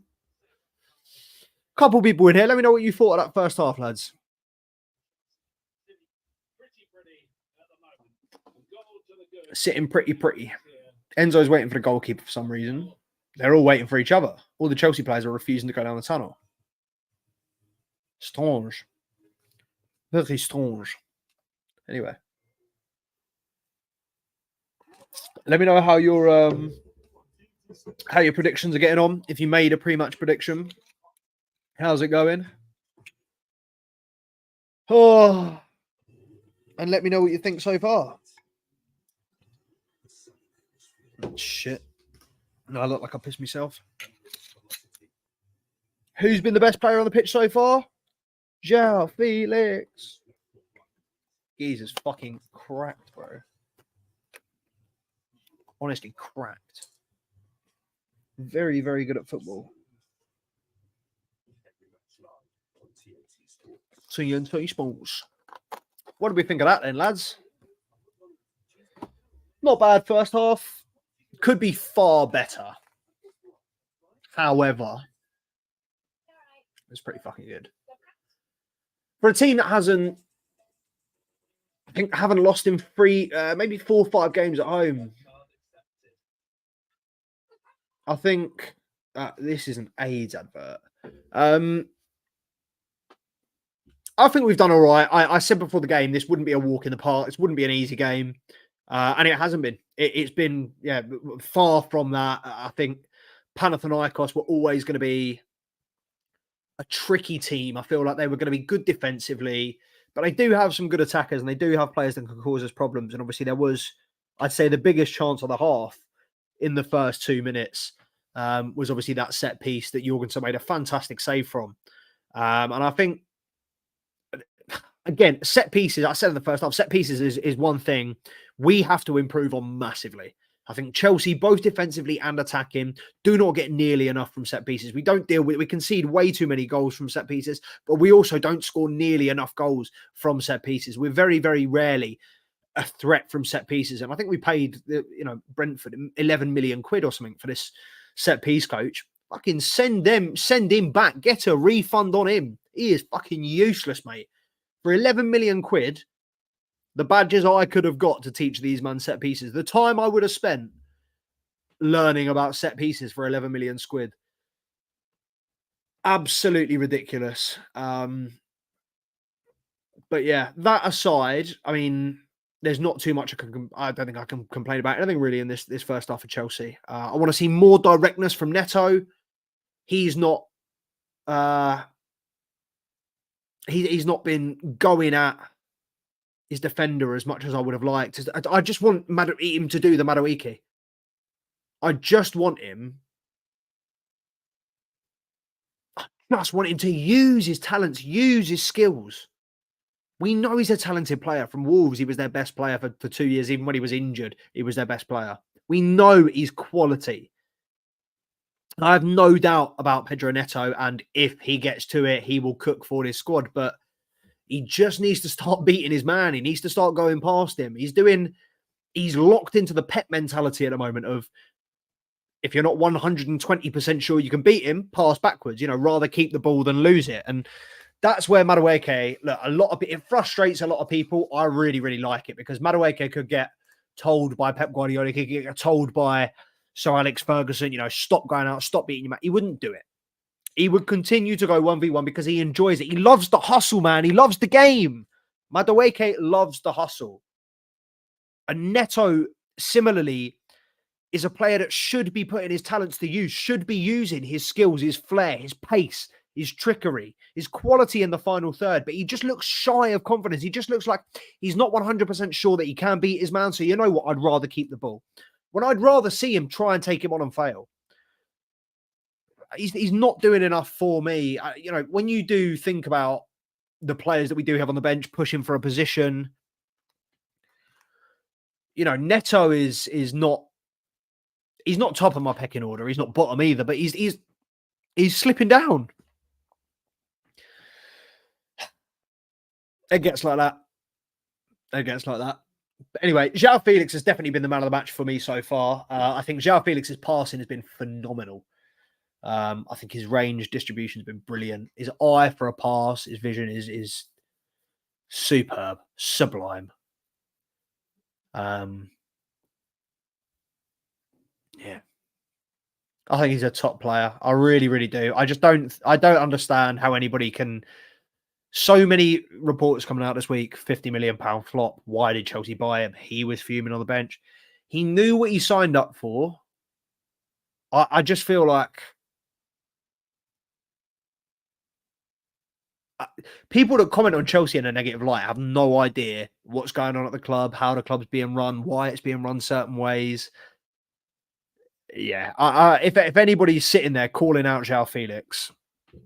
Couple people in here. Let me know what you thought of that first half, lads. Sitting pretty. Enzo's waiting for the goalkeeper for some reason. They're all waiting for each other. All the Chelsea players are refusing to go down the tunnel. Strange. Very strange. Anyway. Let me know how your predictions are getting on. If you made a pre-match prediction. How's it going? Oh. And let me know what you think so far. Shit. No, I look like I pissed myself. Who's been the best player on the pitch so far? João Felix. Jesus fucking cracked, bro. Honestly, cracked. Very, very good at football. TNT Sports. What do we think of that then, lads? Not bad first half. Could be far better. However, it's pretty fucking good. For a team that hasn't, I think, haven't lost in maybe 4 or 5 games at home. I think this is an AIDS advert. I think we've done all right. I said before the game, this wouldn't be a walk in the park. This wouldn't be an easy game. And it hasn't been. It's been, far from that. I think Panathinaikos were always going to be a tricky team. I feel like they were going to be good defensively, but they do have some good attackers and they do have players that can cause us problems. And obviously there was, I'd say, the biggest chance of the half in the first 2 minutes was obviously that set piece that Jorgensen made a fantastic save from. And I think, again, set pieces, I said in the first half, set pieces is one thing we have to improve on massively. I think Chelsea, both defensively and attacking, do not get nearly enough from set pieces. We don't deal with, we concede way too many goals from set pieces, but we also don't score nearly enough goals from set pieces. We're very, very rarely a threat from set pieces. And I think we paid, Brentford 11 million quid or something for this set piece coach. Fucking send him back. Get a refund on him. He is fucking useless, mate. For 11 million quid, the badges I could have got to teach these man set pieces, the time I would have spent learning about set pieces for 11 million quid. Absolutely ridiculous. But yeah, that aside, I mean, there's not too much I don't think I can complain about anything really in this first half of Chelsea. I want to see more directness from Neto. He's not he's not been going at his defender as much as I would have liked. I just want him to do the Madueke. I just want him to use his talents, use his skills. We know he's a talented player. From Wolves, he was their best player for 2 years. Even when he was injured, he was their best player. We know he's quality. I have no doubt about Pedro Neto, and if he gets to it, he will cook for his squad. But he just needs to start beating his man. He needs to start going past him. He's locked into the Pep mentality at the moment of, if you're not 120% sure you can beat him, pass backwards. Rather keep the ball than lose it. And that's where Madueke, look, it frustrates a lot of people. I really, really like it because Madueke could get told by Pep Guardiola, he could get told by Sir Alex Ferguson, stop going out, stop beating your man. He wouldn't do it. He would continue to go 1v1 because he enjoys it. He loves the hustle, man. He loves the game. Madueke loves the hustle. And Neto, similarly, is a player that should be putting his talents to use, should be using his skills, his flair, his pace, his trickery, his quality in the final third. But he just looks shy of confidence. He just looks like he's not 100% sure that he can beat his man. So you know what? I'd rather keep the ball. When I'd rather see him try and take him on and fail. He's not doing enough for me. When you do think about the players that we do have on the bench pushing for a position, Neto is not, he's not top of my pecking order. He's not bottom either, but he's slipping down. It gets like that. But anyway, João Felix has definitely been the man of the match for me so far. I think João Felix's passing has been phenomenal. I think his range distribution has been brilliant. His eye for a pass, his vision is superb, sublime. Yeah. I think he's a top player. I really, really do. I don't understand how anybody can. So many reports coming out this week, £50 million flop. Why did Chelsea buy him? He was fuming on the bench. He knew what he signed up for. I just feel like people that comment on Chelsea in a negative light have no idea what's going on at the club, how the club's being run, why it's being run certain ways. Yeah, if anybody's sitting there calling out João Felix,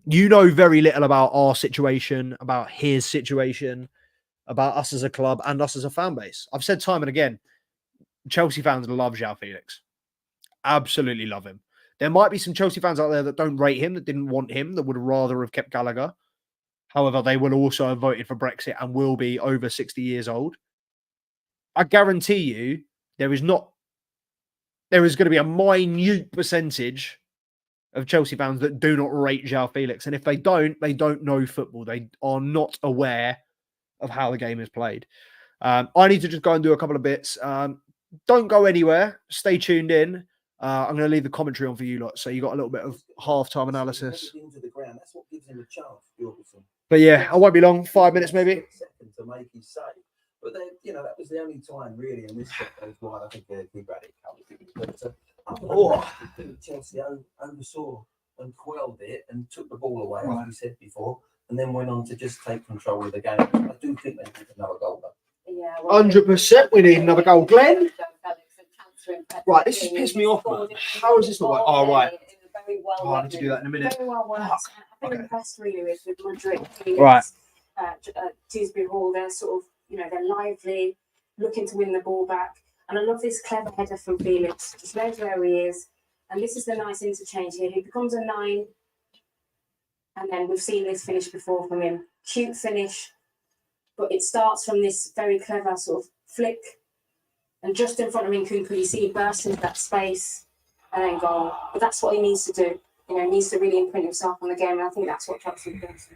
You know very little about our situation, about his situation, about us as a club and us as a fan base. I've said time and again, Chelsea fans love João Felix. Absolutely love him. There might be some Chelsea fans out there that don't rate him, that didn't want him, that would rather have kept Gallagher. However, they will also have voted for Brexit and will be over 60 years old. I guarantee you there is going to be a minute percentage of Chelsea fans that do not rate João Felix. And if they don't know football. They are not aware of how the game is played. I need to just go and do a couple of bits. Don't go anywhere. Stay tuned in. I'm going to leave the commentary on for you lot. So you got a little bit of half-time analysis. Into the ground. That's what gives him a chance, Jorgensen. But yeah, I won't be long. 5 minutes maybe. Second to make his save. But then, that was the only time really in this set goes wide. I think he ran it covered. But Chelsea oversaw and quelled it and took the ball away, as we said before, and then went on to just take control of the game. I do think they need another goal though. Yeah, 100%. We need another goal, Glenn. Right, this has pissed me off, man. How is this not working? Oh, right. I need to do that in a minute. Very well worked. I've been impressed really with Madrid. Right. Dewsbury Hall, they're sort of, they're lively, looking to win the ball back. And I love this clever header from Felix. Just knows where he is. And this is the nice interchange here. He becomes a 9. And then we've seen this finish before from him. Cute finish. But it starts from this very clever sort of flick. And just in front of Nkunku, you see he bursts into that space and then goal. But that's what he needs to do. He needs to really imprint himself on the game. And I think that's what Chelsea does.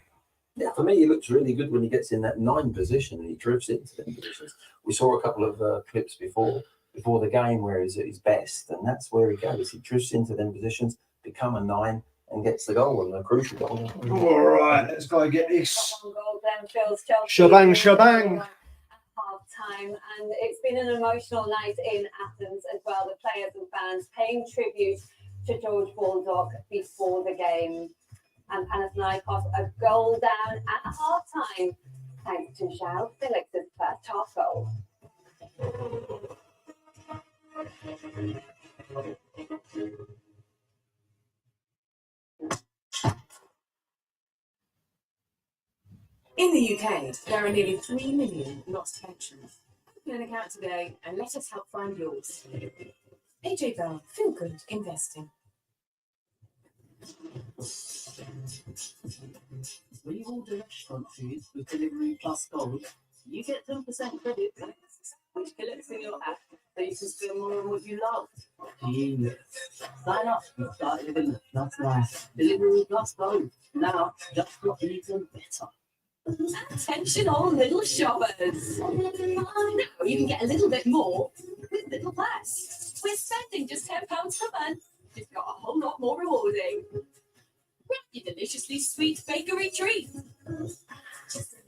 Yeah, for me, he looks really good when he gets in that 9 position and he drifts into them positions. We saw a couple of clips before the game where he's at his best, and that's where he goes. He drifts into them positions, become a 9, and gets the goal, and a crucial goal. All right, let's go get this. Shebang. Shebang. Half-time, and it's been an emotional night in Athens as well. The players and fans paying tribute to George Baldock before the game. And Panathinaikos a goal down at half-time thanks to João Felix's first half goal. In the UK, there are nearly 3 million lost pensions. Open an account today and let us help find yours. AJ Bell, Feel Good Investing. When you order restaurant food with Delivery Plus Gold, you get 10% credit, which collects in your app so you can spend more on what you love. Genius. Sign up and start living That's nice. Delivery Plus Gold. Now, just got even better. Attention all little shoppers. Now you can get a little bit more with Little Plus. We're spending just £10 per month. It's got a whole lot more rewarding. Your deliciously sweet bakery treat.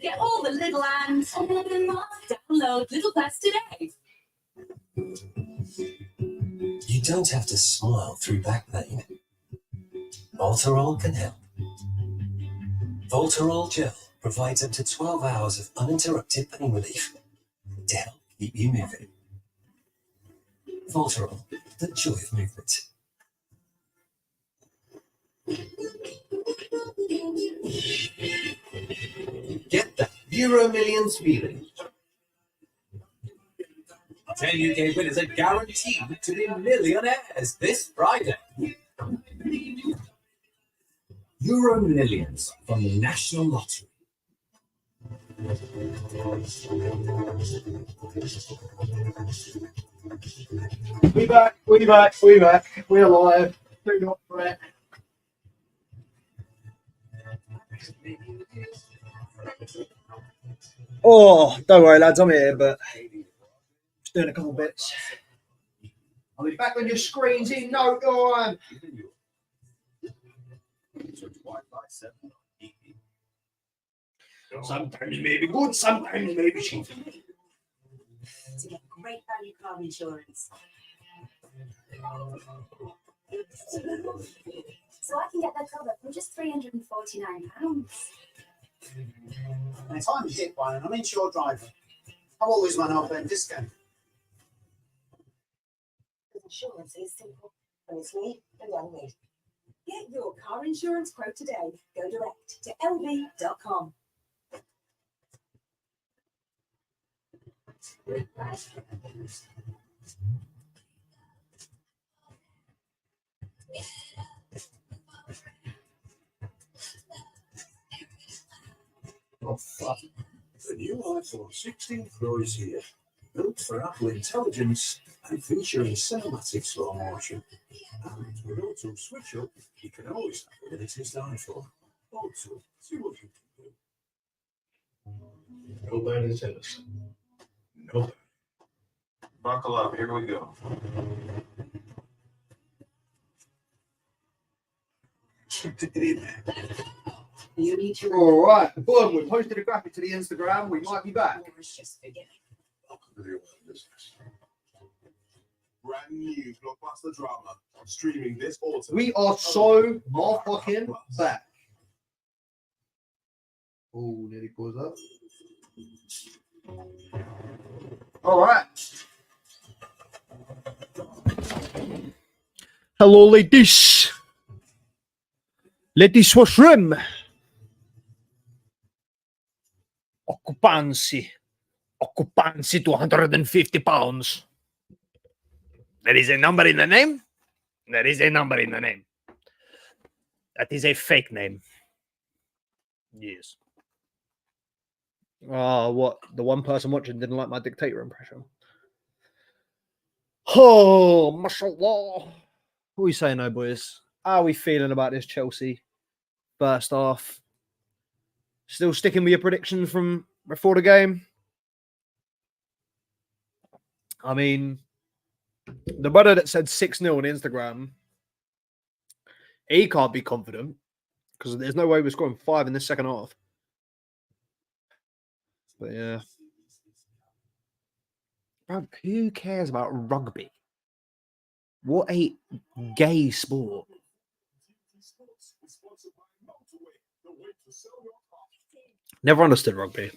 Get all the little and download Little Plus today. You don't have to smile through back pain. Voltarol can help. Voltarol gel provides up to 12 hours of uninterrupted pain relief to help keep you moving. Voltarol, the joy of movement. Get that Euro Millions feeling. 10 UK winners are guaranteed to be millionaires this Friday. Euro Millions from the National Lottery. We back. We're alive. Do not fret. Oh, don't worry, lads. I'm here, but just doing a couple bits. I'll be back on your screens in no time. Sometimes it may be good, sometimes it may be cheap. To get great value car insurance. So I can get that cover for just £349. And if I'm hit by an uninsured driver, I'll always run off a discount. Insurance is simple, and it's me and young me. Get your car insurance quote today. Go direct to lv.com. Oh, fuck. The new iPhone 16 Pro is here. Built for Apple Intelligence and featuring cinematic slow motion. And with auto switch up, you can always have the latest iPhone. Also, see what you can do. Nobody's innocent. Nobody. Buckle up, here we go. You need to All right, boom. We posted a graphic to the Instagram. We might be back. just beginning. Welcome to the oil business. Brand new blockbuster drama streaming this autumn. We are so motherfucking back. Oh, nearly paused up. All right. Hello, ladies. Ladies washroom. Occupancy. Occupancy 250 pounds. There is a number in the name. There is a number in the name. That is a fake name. Yes. What? The one person watching didn't like my dictator impression. Oh, mashallah. What are we saying, though, boys? How are we feeling about this Chelsea first half? Still sticking with your predictions from before the game? I mean, the brother that said 6-0 on Instagram, he can't be confident because there's no way we're scoring 5 in the second half. But yeah. Bro, who cares about rugby? What a gay sport. Never understood rugby.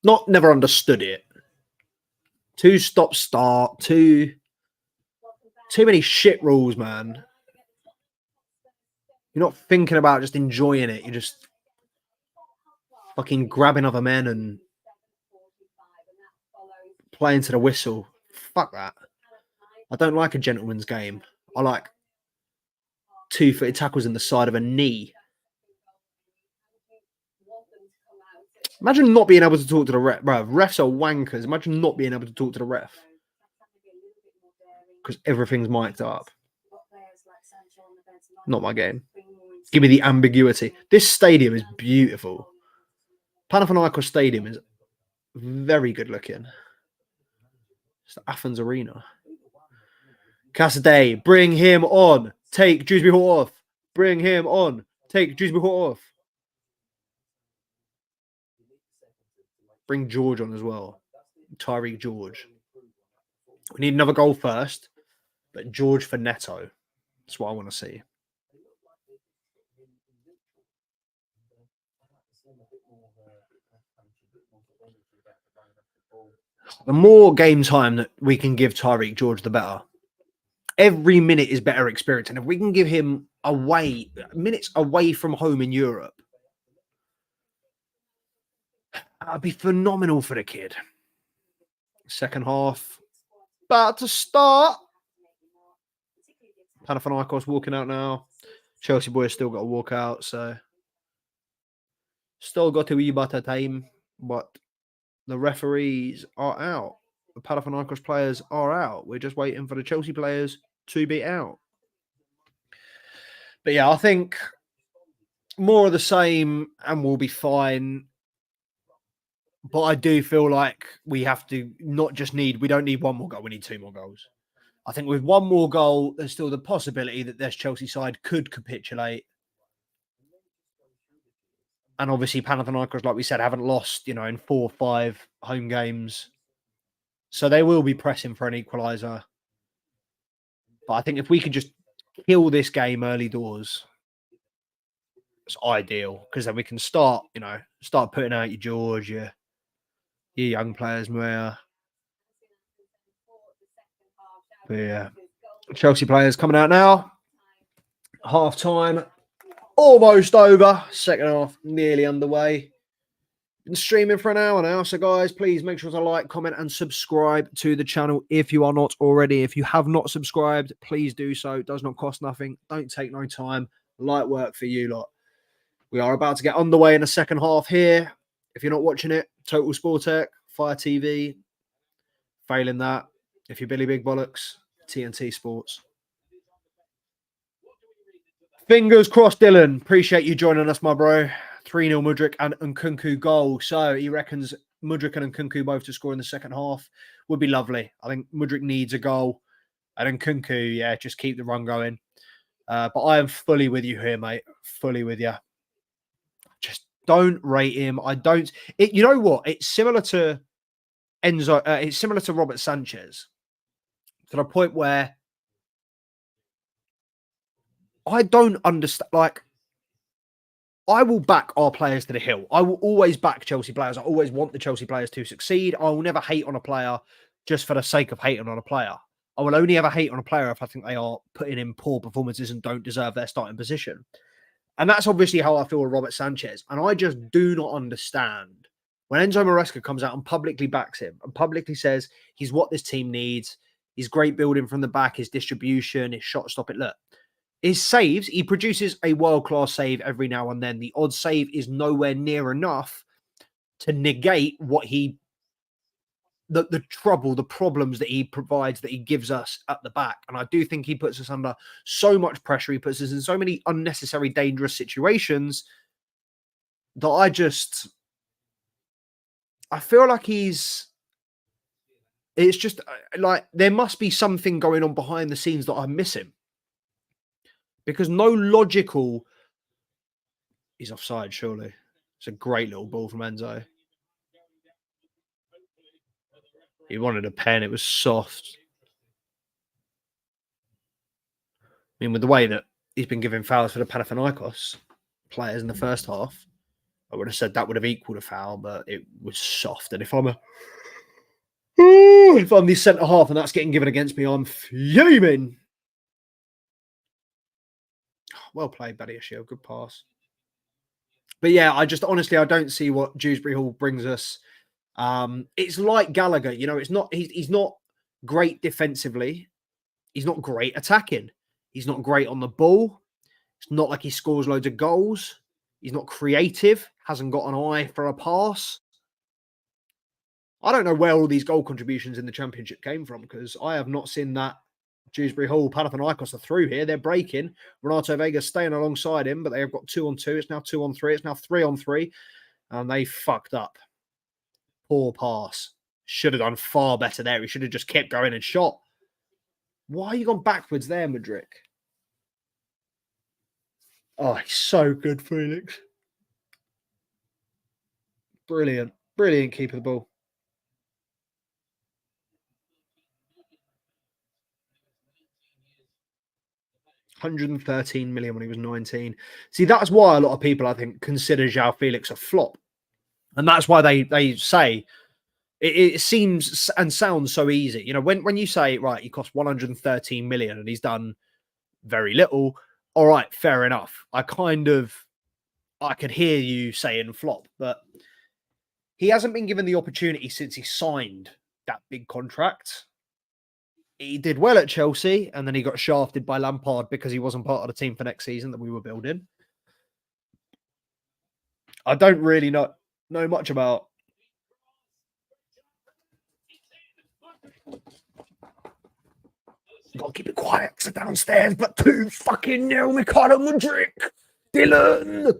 Not never understood it. Too stop start. Too many shit rules, man. You're not thinking about just enjoying it. You're just fucking grabbing other men and playing to the whistle. Fuck that. I don't like a gentleman's game. I like 2-footed tackles in the side of a knee. Imagine not being able to talk to the ref. Bro, refs are wankers. Imagine not being able to talk to the ref. Because everything's mic'd up. Not my game. Give me the ambiguity. This stadium is beautiful. Panathinaikos Stadium is very good looking. It's the Athens Arena. Cassidy, bring him on. Take Dewsbury Hall off. Bring him on. Take Dewsbury Hall off. Bring George on as well. Tyreek George. We need another goal first, but George for Neto. That's what I want to see. The more game time that we can give Tyreek George, the better. Every minute is better experience. And if we can give him minutes away from home in Europe, that'd be phenomenal for the kid. Second half, about to start. Panathinaikos walking out now. Chelsea boys still got to walk out, so still got a wee bit of time, but the referees are out. The Panathinaikos players are out. We're just waiting for the Chelsea players to be out. But yeah, I think more of the same and we'll be fine. But I do feel like we have to we don't need one more goal, we need 2 more goals. I think with 1 more goal, there's still the possibility that this Chelsea side could capitulate. And obviously Panathinaikos, like we said, haven't lost, in 4 or 5 home games. So they will be pressing for an equaliser. But I think if we could just kill this game early doors, it's ideal. Because then we can start putting out your George, your young players, Muir. But yeah, Chelsea players coming out now. Half time almost over. Second half nearly underway. Been streaming for an hour now. So, guys, please make sure to like, comment, and subscribe to the channel if you are not already. If you have not subscribed, please do so. It does not cost nothing. Don't take no time. Light work for you lot. We are about to get underway in the second half here. If you're not watching it, Total Sport Tech, Fire TV. Failing that, if you're Billy Big Bollocks, TNT Sports. Fingers crossed, Dylan. Appreciate you joining us, my bro. 3-0 Mudryk and Nkunku goal. So he reckons Mudryk and Nkunku both to score in the second half would be lovely. I think Mudryk needs a goal. And Nkunku, yeah, just keep the run going. But I am fully with you here, mate. Fully with you. Just don't rate him. I don't. You know what? It's similar to Enzo. It's similar to Robert Sanchez. To the point where I don't understand. Like, I will back our players to the hill. I will always back Chelsea players. I always want the Chelsea players to succeed. I will never hate on a player just for the sake of hating on a player. I will only ever hate on a player if I think they are putting in poor performances and don't deserve their starting position. And that's obviously how I feel with Robert Sanchez. And I just do not understand when Enzo Maresca comes out and publicly backs him and publicly says he's what this team needs. He's great building from the back, his distribution, his shot stop it. Look. His saves, he produces a world-class save every now and then. The odd save is nowhere near enough to negate what the trouble, the problems that he provides, that he gives us at the back. And I do think he puts us under so much pressure. He puts us in so many unnecessary, dangerous situations that I feel like it's just like there must be something going on behind the scenes that I'm missing. Because no logical... He's offside, surely. It's a great little ball from Enzo. He wanted a pen. It was soft. I mean, with the way that he's been giving fouls for the Panathinaikos players in the first half, I would have said that would have equaled a foul, but it was soft. And if I'm the centre half and that's getting given against me, I'm fuming. Well played, Badiashile. Good pass. But yeah, I don't see what Dewsbury Hall brings us. It's like Gallagher, you know, he's not great defensively. He's not great attacking. He's not great on the ball. It's not like he scores loads of goals. He's not creative. Hasn't got an eye for a pass. I don't know where all these goal contributions in the Championship came from because I have not seen that. Dewsbury Hall, Panathinaikos are through here. They're breaking. Renato Vega staying alongside him, but they have got 2-on-2. It's now 2-on-3. It's now 3-on-3. And they fucked up. Poor pass. Should have done far better there. He should have just kept going and shot. Why are you gone backwards there, Mudryk? Oh, he's so good, Felix. Brilliant. Brilliant keeper of the ball. $113 million when he was 19. See, that's why a lot of people, I think, consider João Felix a flop. And that's why they say it seems and sounds so easy. You know, when you say, right, he cost 113 million and he's done very little. All right, fair enough. I could hear you saying flop, but he hasn't been given the opportunity since he signed that big contract. He did well at Chelsea, and then he got shafted by Lampard because he wasn't part of the team for next season that we were building. I don't really know much about... You gotta keep it quiet, because they're downstairs, but 2-0 Mikhailo Mudryk! Dylan!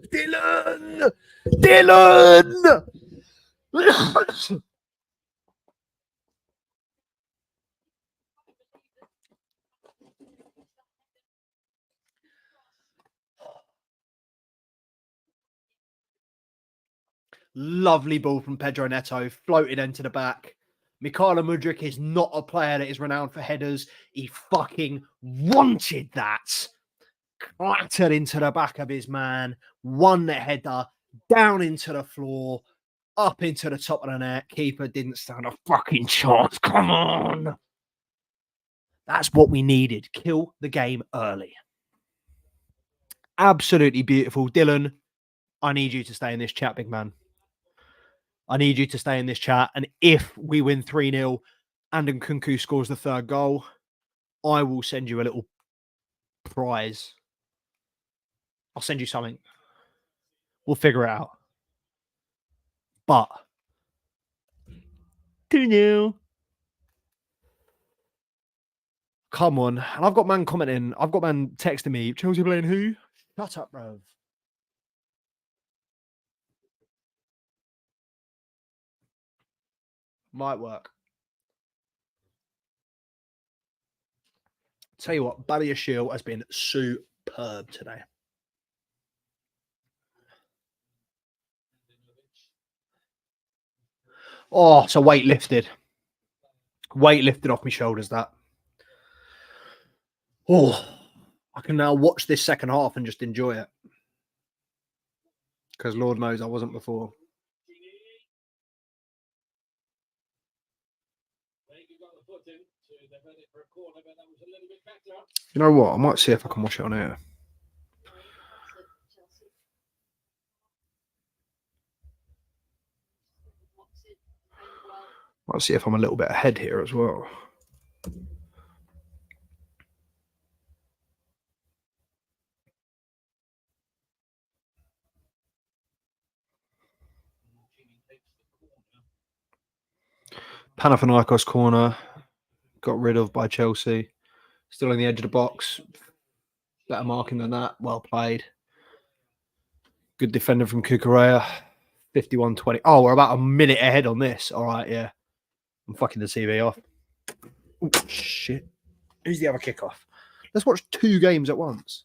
Lovely ball from Pedro Neto, floated into the back. Mikhailo Mudryk is not a player that is renowned for headers. He fucking wanted that. Clattered into the back of his man. Won the header. Down into the floor. Up into the top of the net. Keeper didn't stand a fucking chance. Come on. That's what we needed. Kill the game early. Absolutely beautiful. Dylan, I need you to stay in this chat, big man. I need you to stay in this chat. And if we win 3-0 and Nkunku scores the third goal, I will send you a little prize. I'll send you something. We'll figure it out. But 2-0. Come on. And I've got man commenting. I've got man texting me. Chelsea playing who? Shut up, bro. Might work. Tell you what, Badia Shield has been superb today. Oh, so weight lifted. Weight lifted off my shoulders, that. Oh, I can now watch this second half and just enjoy it. Because Lord knows I wasn't before. You know what? I might see if I can watch it on here. Might see if I'm a little bit ahead here as well. Panathinaikos corner. Got rid of by Chelsea. Still on the edge of the box. Better marking than that. Well played. Good defender from Kukurea. 51-20. Oh, we're about a minute ahead on this. All right, yeah. I'm fucking the TV off. Oh, shit. Who's the other kickoff? Let's watch 2 games at once.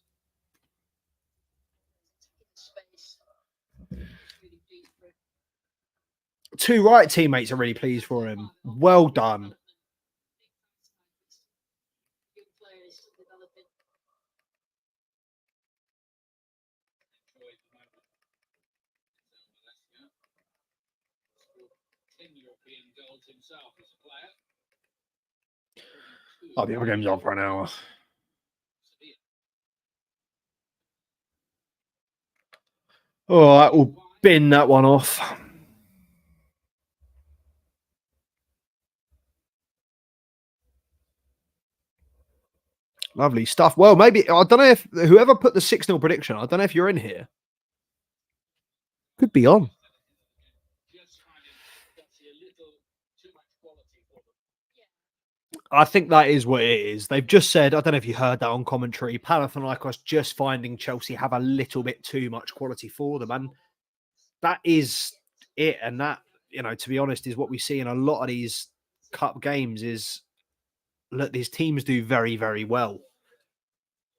Two right teammates are really pleased for him. Well done. Oh, the other game's on for an hour. All right, we'll bin that one off. Lovely stuff. Well, maybe, I don't know if whoever put the 6-0 prediction, I don't know if you're in here. Could be on. I think that is what it is. They've just said, I don't know if you heard that on commentary, Panathinaikos just finding Chelsea have a little bit too much quality for them. And that is it. And that, you know, to be honest, is what we see in a lot of these cup games is, look, these teams do very, very well.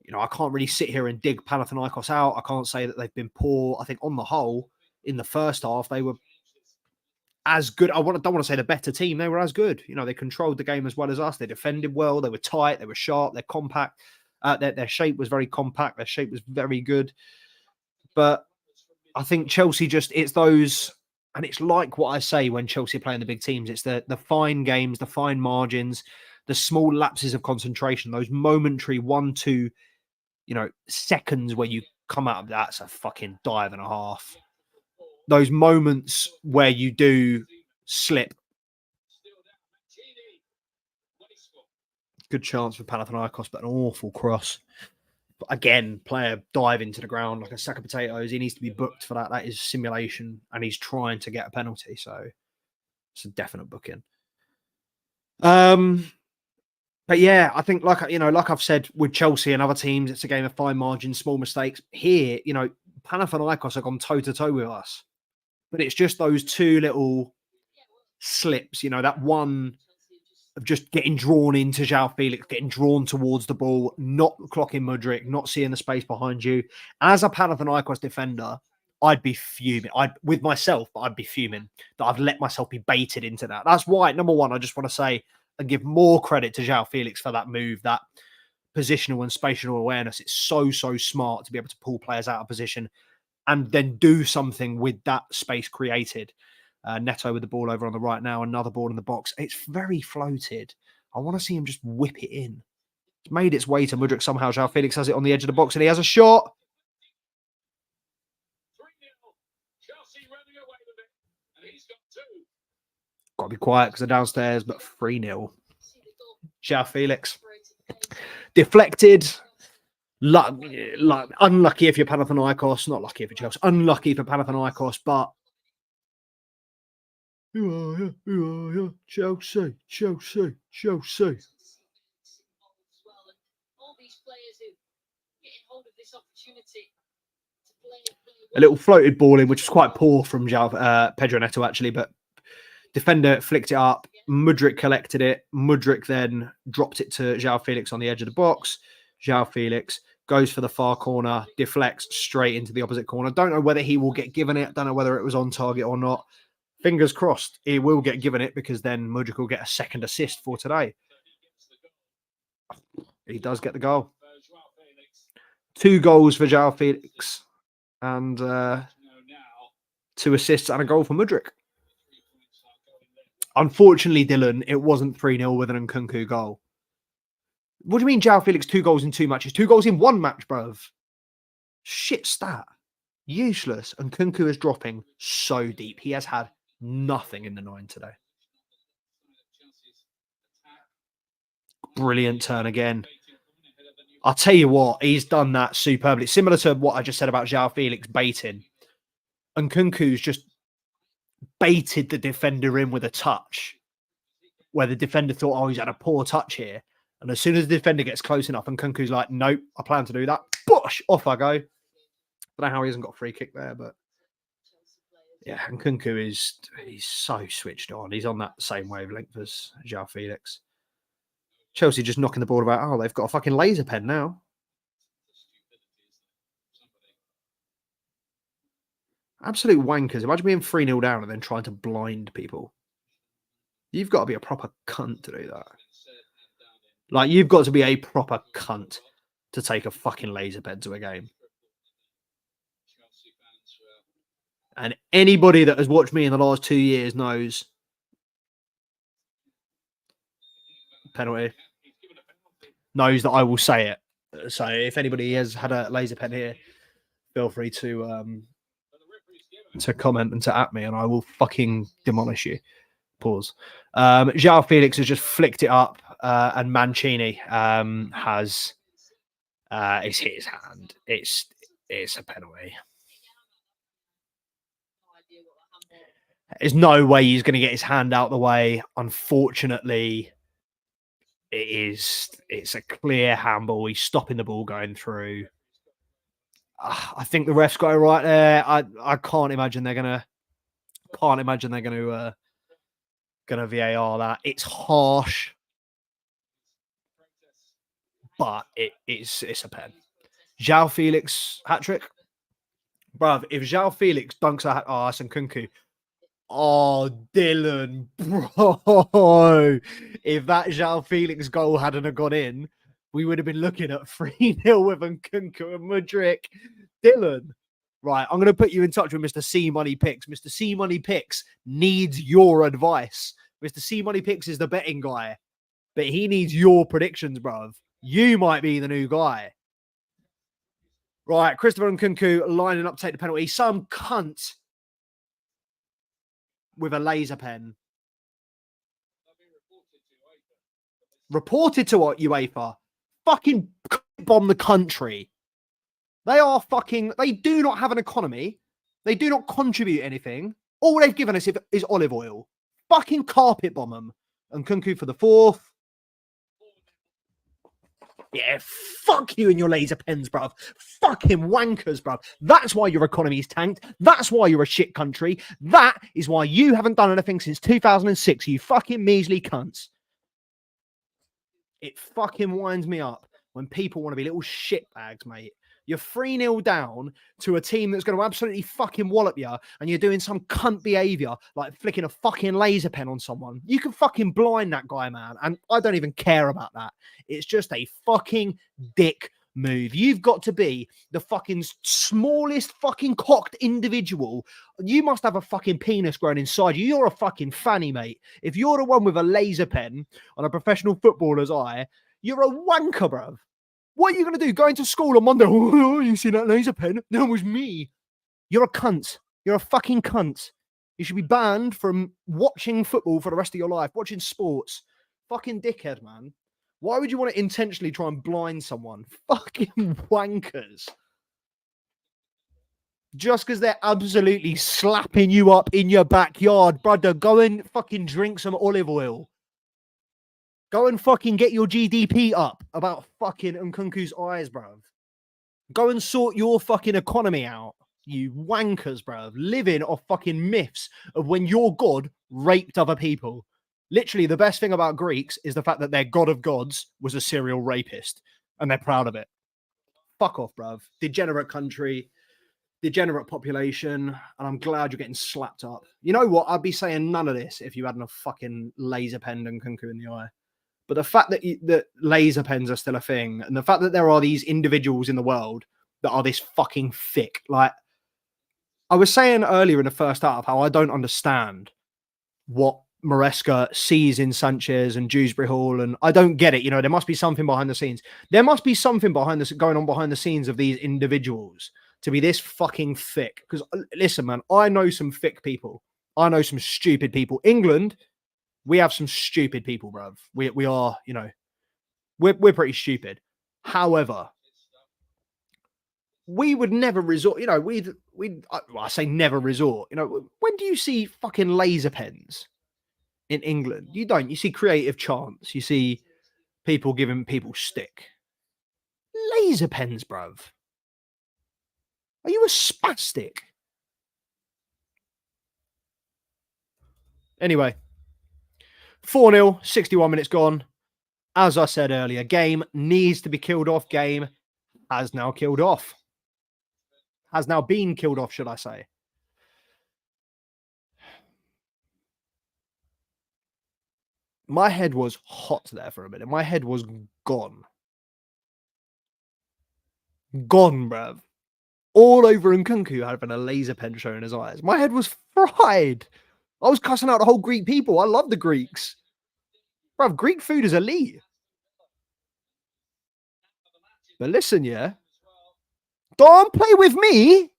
You know, I can't really sit here and dig Panathinaikos out. I can't say that they've been poor. I think on the whole, in the first half, they were as good. Don't want to say the better team. They were as good. You know, they controlled the game as well as us. They defended well. They were tight. They were sharp. They're compact. Their shape was very compact. Their shape was very good. But I think Chelsea it's those, and it's like what I say when Chelsea play in the big teams. It's the fine games, the fine margins, the small lapses of concentration, those momentary 1-2, seconds where you come out of that's a fucking dive and a half. Those moments where you do slip. Good chance for Panathinaikos, but an awful cross. But again, player dive into the ground like a sack of potatoes. He needs to be booked for that. That is simulation, and he's trying to get a penalty. So it's a definite booking. But yeah, I think like I've said with Chelsea and other teams, it's a game of fine margins, small mistakes. Here, Panathinaikos have gone toe to toe with us. But it's just those two little slips, that one of just getting drawn into João Felix, getting drawn towards the ball, not clocking Mudryk, not seeing the space behind you. As a Panathinaikos defender, I'd be fuming. I'd be fuming that I've let myself be baited into that. That's why, number one, I just want to say and give more credit to João Felix for that move, that positional and spatial awareness. It's so smart to be able to pull players out of position and then do something with that space created. Neto with the ball over on the right now, another ball in the box. It's very floated. I want to see him just whip it in. It's made its way to Mudryk somehow. João Felix has it on the edge of the box and he has a shot. Got to be quiet because they're downstairs, but 3-0. João Felix. Deflected. Unlucky if you're Panathinaikos. Not lucky if you're Chelsea. Unlucky for Panathinaikos, but Chelsea. A little floated ball in, which was quite poor from Pedro Neto, actually, but defender flicked it up. Mudryk collected it. Mudryk then dropped it to João Felix on the edge of the box. João Felix goes for the far corner, deflects straight into the opposite corner. Don't know whether he will get given it. Don't know whether it was on target or not. Fingers crossed he will get given it, because then Mudryk will get a second assist for today. He does get the goal. 2 goals for João Felix and 2 assists and a goal for Mudryk. Unfortunately, Dylan, it wasn't 3-0 with an Nkunku goal. What do you mean, João Felix, 2 goals in 2 matches? 2 goals in 1 match, bruv. Shit stat. Useless. And Nkunku is dropping so deep. He has had nothing in the 9 today. Brilliant turn again. I'll tell you what, he's done that superbly. Similar to what I just said about João Felix baiting. And Nkunku's just baited the defender in with a touch, where the defender thought, oh, he's had a poor touch here. And as soon as the defender gets close enough, and Nkunku's like, nope, I plan to do that. Push, off I go. Don't know how he hasn't got a free kick there, but yeah, and Nkunku he's so switched on. He's on that same wavelength as João Felix. Chelsea just knocking the ball about. Oh, they've got a fucking laser pen now. Absolute wankers. Imagine being 3-0 down and then trying to blind people. You've got to be a proper cunt to do that. Like, you've got to be a proper cunt to take a fucking laser pen to a game. And anybody that has watched me in the last 2 years knows. Penalty. Knows that I will say it. So if anybody has had a laser pen here, feel free to comment and to at me, and I will fucking demolish you. Pause. João Felix has just flicked it up, and Mancini has it's hit his hand. It's a penalty. There's no way he's going to get his hand out the way. Unfortunately, it's a clear handball. He's stopping the ball going through. I think the refs got it right there. I can't imagine they're gonna VAR that. It's harsh, but it's a pen. João Felix hat trick, bruv. If João Felix dunks that, that's Nkunku. Oh, Dylan, bro. If that João Felix goal hadn't have gone in, we would have been looking at 3-0 with Nkunku and Mudryk. Dylan. Right, I'm going to put you in touch with Mr. C Money Picks. Mr. C Money Picks needs your advice. Mr. C Money Picks is the betting guy, but he needs your predictions, bruv. You might be the new guy. Right, Christopher Nkunku lining up to take the penalty. Some cunt with a laser pen. Reported to what, UEFA? Fucking bomb the country. They do not have an economy. They do not contribute anything. All they've given us is olive oil. Fucking carpet bomb them. And Nkunku for the 4th. Yeah, fuck you and your laser pens, bruv. Fucking wankers, bruv. That's why your economy's tanked. That's why you're a shit country. That is why you haven't done anything since 2006, you fucking measly cunts. It fucking winds me up when people want to be little shitbags, mate. You're 3-0 down to a team that's going to absolutely fucking wallop you, and you're doing some cunt behaviour like flicking a fucking laser pen on someone. You can fucking blind that guy, man, and I don't even care about that. It's just a fucking dick move. You've got to be the fucking smallest fucking cocked individual. You must have a fucking penis growing inside you. You're a fucking fanny, mate. If you're the one with a laser pen on a professional footballer's eye, you're a wanker, bruv. What are you going to do? Go into school on Monday? Oh, you see that laser pen? That was me. You're a cunt. You're a fucking cunt. You should be banned from watching football for the rest of your life, watching sports. Fucking dickhead, man. Why would you want to intentionally try and blind someone? Fucking wankers. Just because they're absolutely slapping you up in your backyard, brother. Go and fucking drink some olive oil. Go and fucking get your GDP up about fucking Nkunku's eyes, bruv. Go and sort your fucking economy out, you wankers, bruv. Living off fucking myths of when your god raped other people. Literally, the best thing about Greeks is the fact that their god of gods was a serial rapist, and they're proud of it. Fuck off, bruv. Degenerate country, degenerate population, and I'm glad you're getting slapped up. You know what? I'd be saying none of this if you hadn't a fucking laser pen and Nkunku in the eye. But the fact that laser pens are still a thing, and the fact that there are these individuals in the world that are this fucking thick, like I was saying earlier in the first half, how I don't understand what Maresca sees in Sanchez and Dewsbury Hall, and I don't get it. You know, there must be something behind the scenes. There must be something going on behind the scenes of these individuals to be this fucking thick. Because listen, man, I know some thick people. I know some stupid people. England, we have some stupid people, bruv. We are, you know, we're pretty stupid. However, we would never resort, you know, I say never resort. You know, when do you see fucking laser pens in England? You don't. You see creative chants. You see people giving people stick. Laser pens, bruv. Are you a spastic? Anyway. 4-0, 61 minutes gone. As I said earlier, game needs to be killed off. Game has now killed off. Has now been killed off, should I say. My head was hot there for a minute. My head was gone. Gone, bruv. All over Nkunku having a laser pen show in his eyes. My head was fried. I was cussing out the whole Greek people. I love the Greeks. Bruv, Greek food is elite. But listen, yeah. Don't play with me.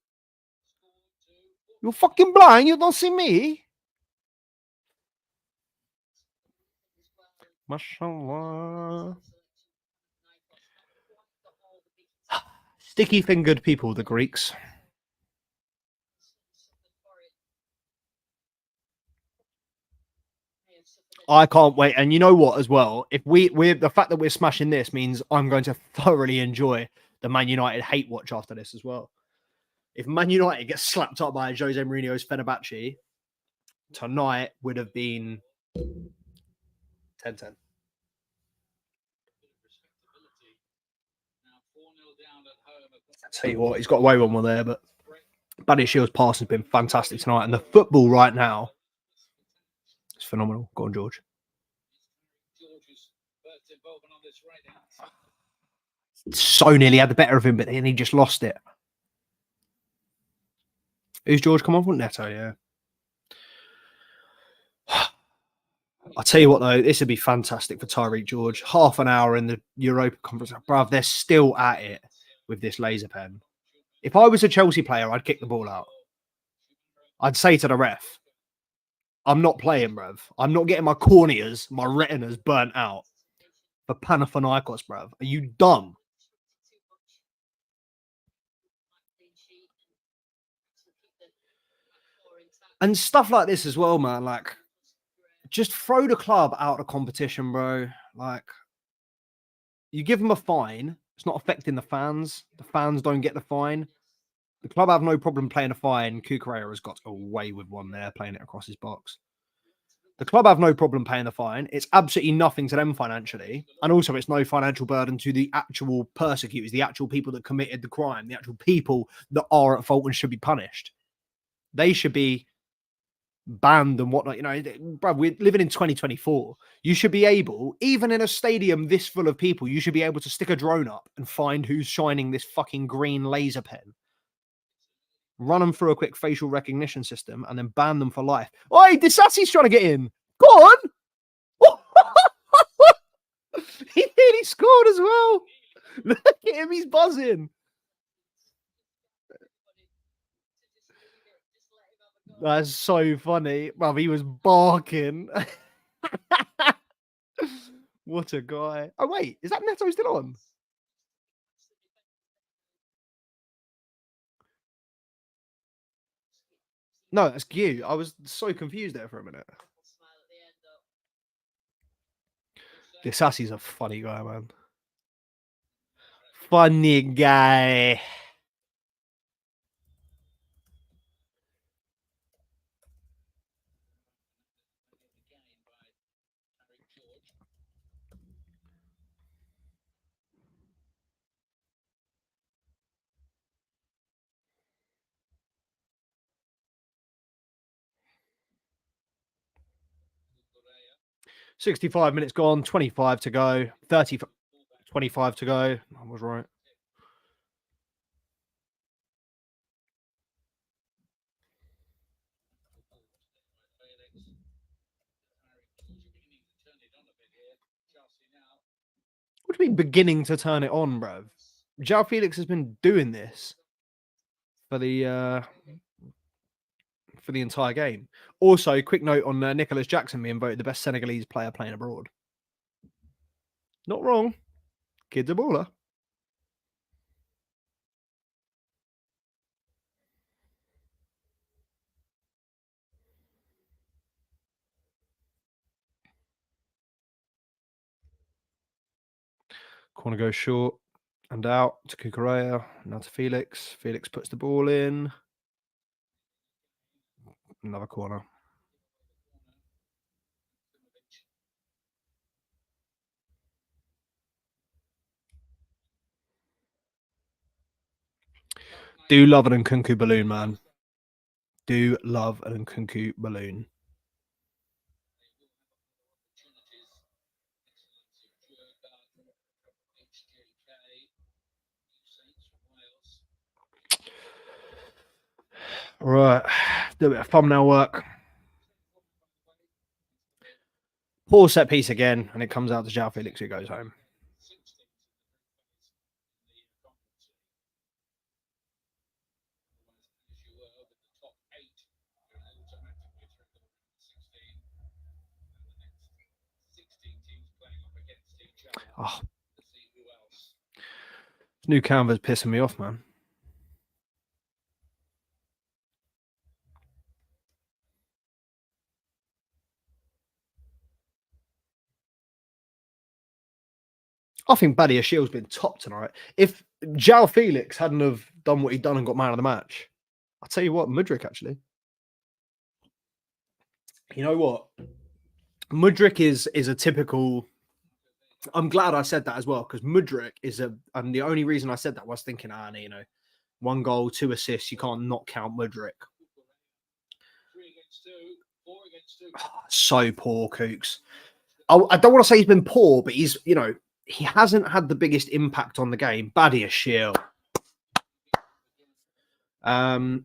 You're fucking blind. You don't see me. Mashallah. Sticky-fingered people, the Greeks. I can't wait. And you know what, as well, if we're the fact that we're smashing this means I'm going to thoroughly enjoy the Man United hate watch after this as well. If Man United gets slapped up by Jose Mourinho's Fenerbahce, tonight would have been 10-10. I'll tell you what, he's got away with one there, but Buddy Shield's pass has been fantastic tonight. And the football right now is phenomenal. Go on, George. So nearly had the better of him, but then he just lost it. Who's George come on from? Neto, yeah. I'll tell you what, though, this would be fantastic for Tyreek George. Half an hour in the Europa Conference. Bruv, they're still at it with this laser pen. If I was a Chelsea player, I'd kick the ball out. I'd say to the ref, I'm not playing, bruv. I'm not getting my corneas, my retinas burnt out for Panathinaikos, bruv. Are you dumb? And stuff like this as well, man. Like, just throw the club out of competition, bro. Like, you give them a fine. It's not affecting the fans. The fans don't get the fine. The club have no problem playing a fine. Kukurea has got away with one there, playing it across his box. The club have no problem paying the fine. It's absolutely nothing to them financially. And also, it's no financial burden to the actual persecutors, the actual people that committed the crime, the actual people that are at fault and should be punished. They should be banned and whatnot. You know, bro, we're living in 2024. You should be able, even in a stadium this full of people, you should be able to stick a drone up and find who's shining this fucking green laser pen. Run them through a quick facial recognition system and then ban them for life. Oi, Disasi's trying to get in. Go on. He nearly scored as well. Look at him. He's buzzing. That's so funny. Well, he was barking. What a guy. Oh, wait. Is that Neto still on? No, that's Gu. I was so confused there for a minute. This Sassie's a funny guy, man. Funny guy. $65 minutes gone, 25 to go, 25 to go. I was right. What do you mean beginning to turn it on, bro? João Felix has been doing this for the entire game. Also, quick note on Nicholas Jackson being voted the best Senegalese player playing abroad. Not wrong. Kid's a baller. Corner goes short and out to Kukurea. Now to Felix. Felix puts the ball in. Another corner. Do love an Nkunku balloon, man. Do love an Nkunku balloon. Right, do a bit of thumbnail work. Poor set piece again, and it comes out to João Felix who goes home. Oh, this new canva's pissing me off, man. I think Badia Shield's been top tonight. If João Felix hadn't have done what he'd done and got man of the match, I'll tell you what, Mudryk actually. You know what? Mudryk is a typical. I'm glad I said that as well because Mudryk is and the only reason I said that was thinking, you know, 1 goal, 2 assists, you can't not count Mudryk. So poor, Kooks. I don't want to say he's been poor, but he's, you know, he hasn't had the biggest impact on the game. Badia Shield. He hasn't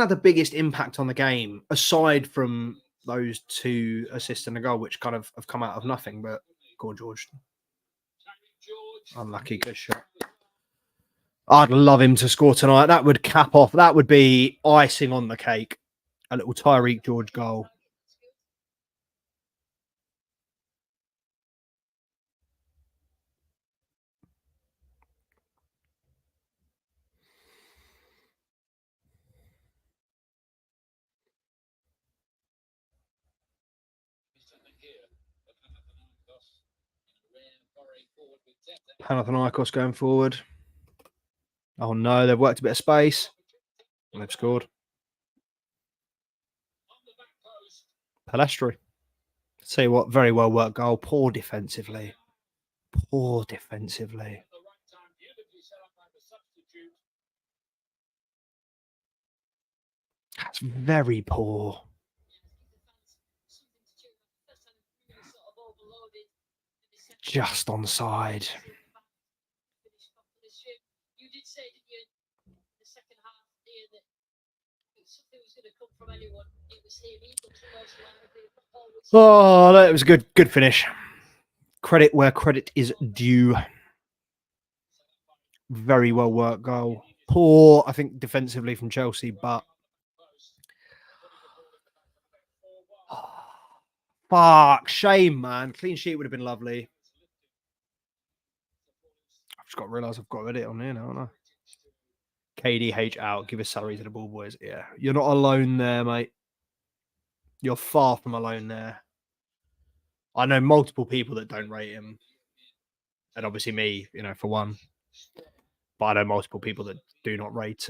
had the biggest impact on the game aside from those 2 assists and a goal, which kind of have come out of nothing. But go on, George. Unlucky, good shot. I'd love him to score tonight. That would cap off. That would be icing on the cake. A little Tyreek George goal. Panathinaikos going forward. Oh no, they've worked a bit of space. And they've scored. Palestri. Tell you what, very well worked goal. Poor defensively. Poor defensively. That's very poor. Just on side. Oh, that was a good finish. Credit where credit is due. Very well worked goal. Poor, I think, defensively from Chelsea, but Fuck, shame, man. Clean sheet would have been lovely. I've just got to realise I've got to edit on here now, haven't I? KDH out. Give his salary to the ball boys. Yeah, you're not alone there, mate. You're far from alone there. I know multiple people that don't rate him. And obviously me, you know, for one. But I know multiple people that do not rate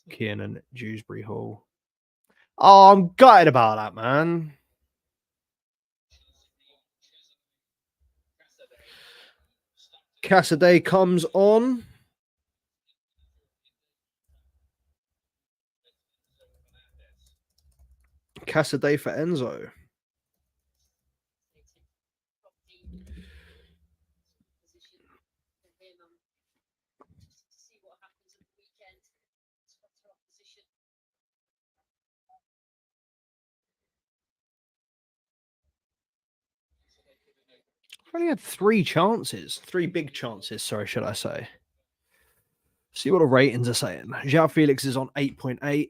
Kiernan Dewsbury Hall. Oh, I'm gutted about that, man. Cassidy comes on. Cassidy for Enzo. I've only had 3 chances. 3 big chances, sorry, should I say. See what the ratings are saying. João Felix is on 8.8.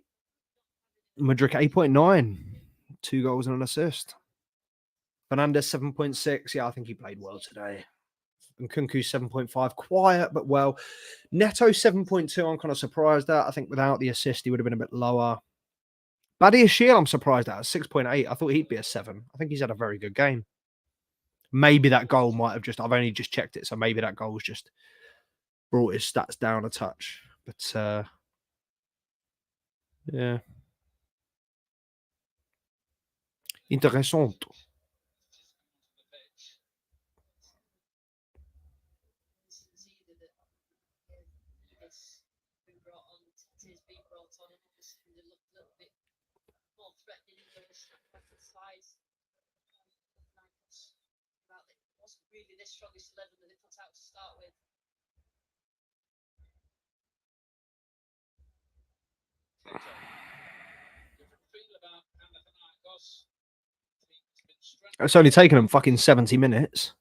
Mudryk 8.9. 2 goals and an assist. Fernandez 7.6. Yeah, I think he played well today. And Kunku 7.5. Quiet, but well. Neto 7.2. I'm kind of surprised at. I think without the assist, he would have been a bit lower. Badiashile, I'm surprised at 6.8. I thought he'd be a 7. I think he's had a very good game. Maybe that goal might have just, I've only just checked it, so maybe that goal's just brought his stats down a touch. But, yeah. Interessant. It's only taken them fucking 70 minutes.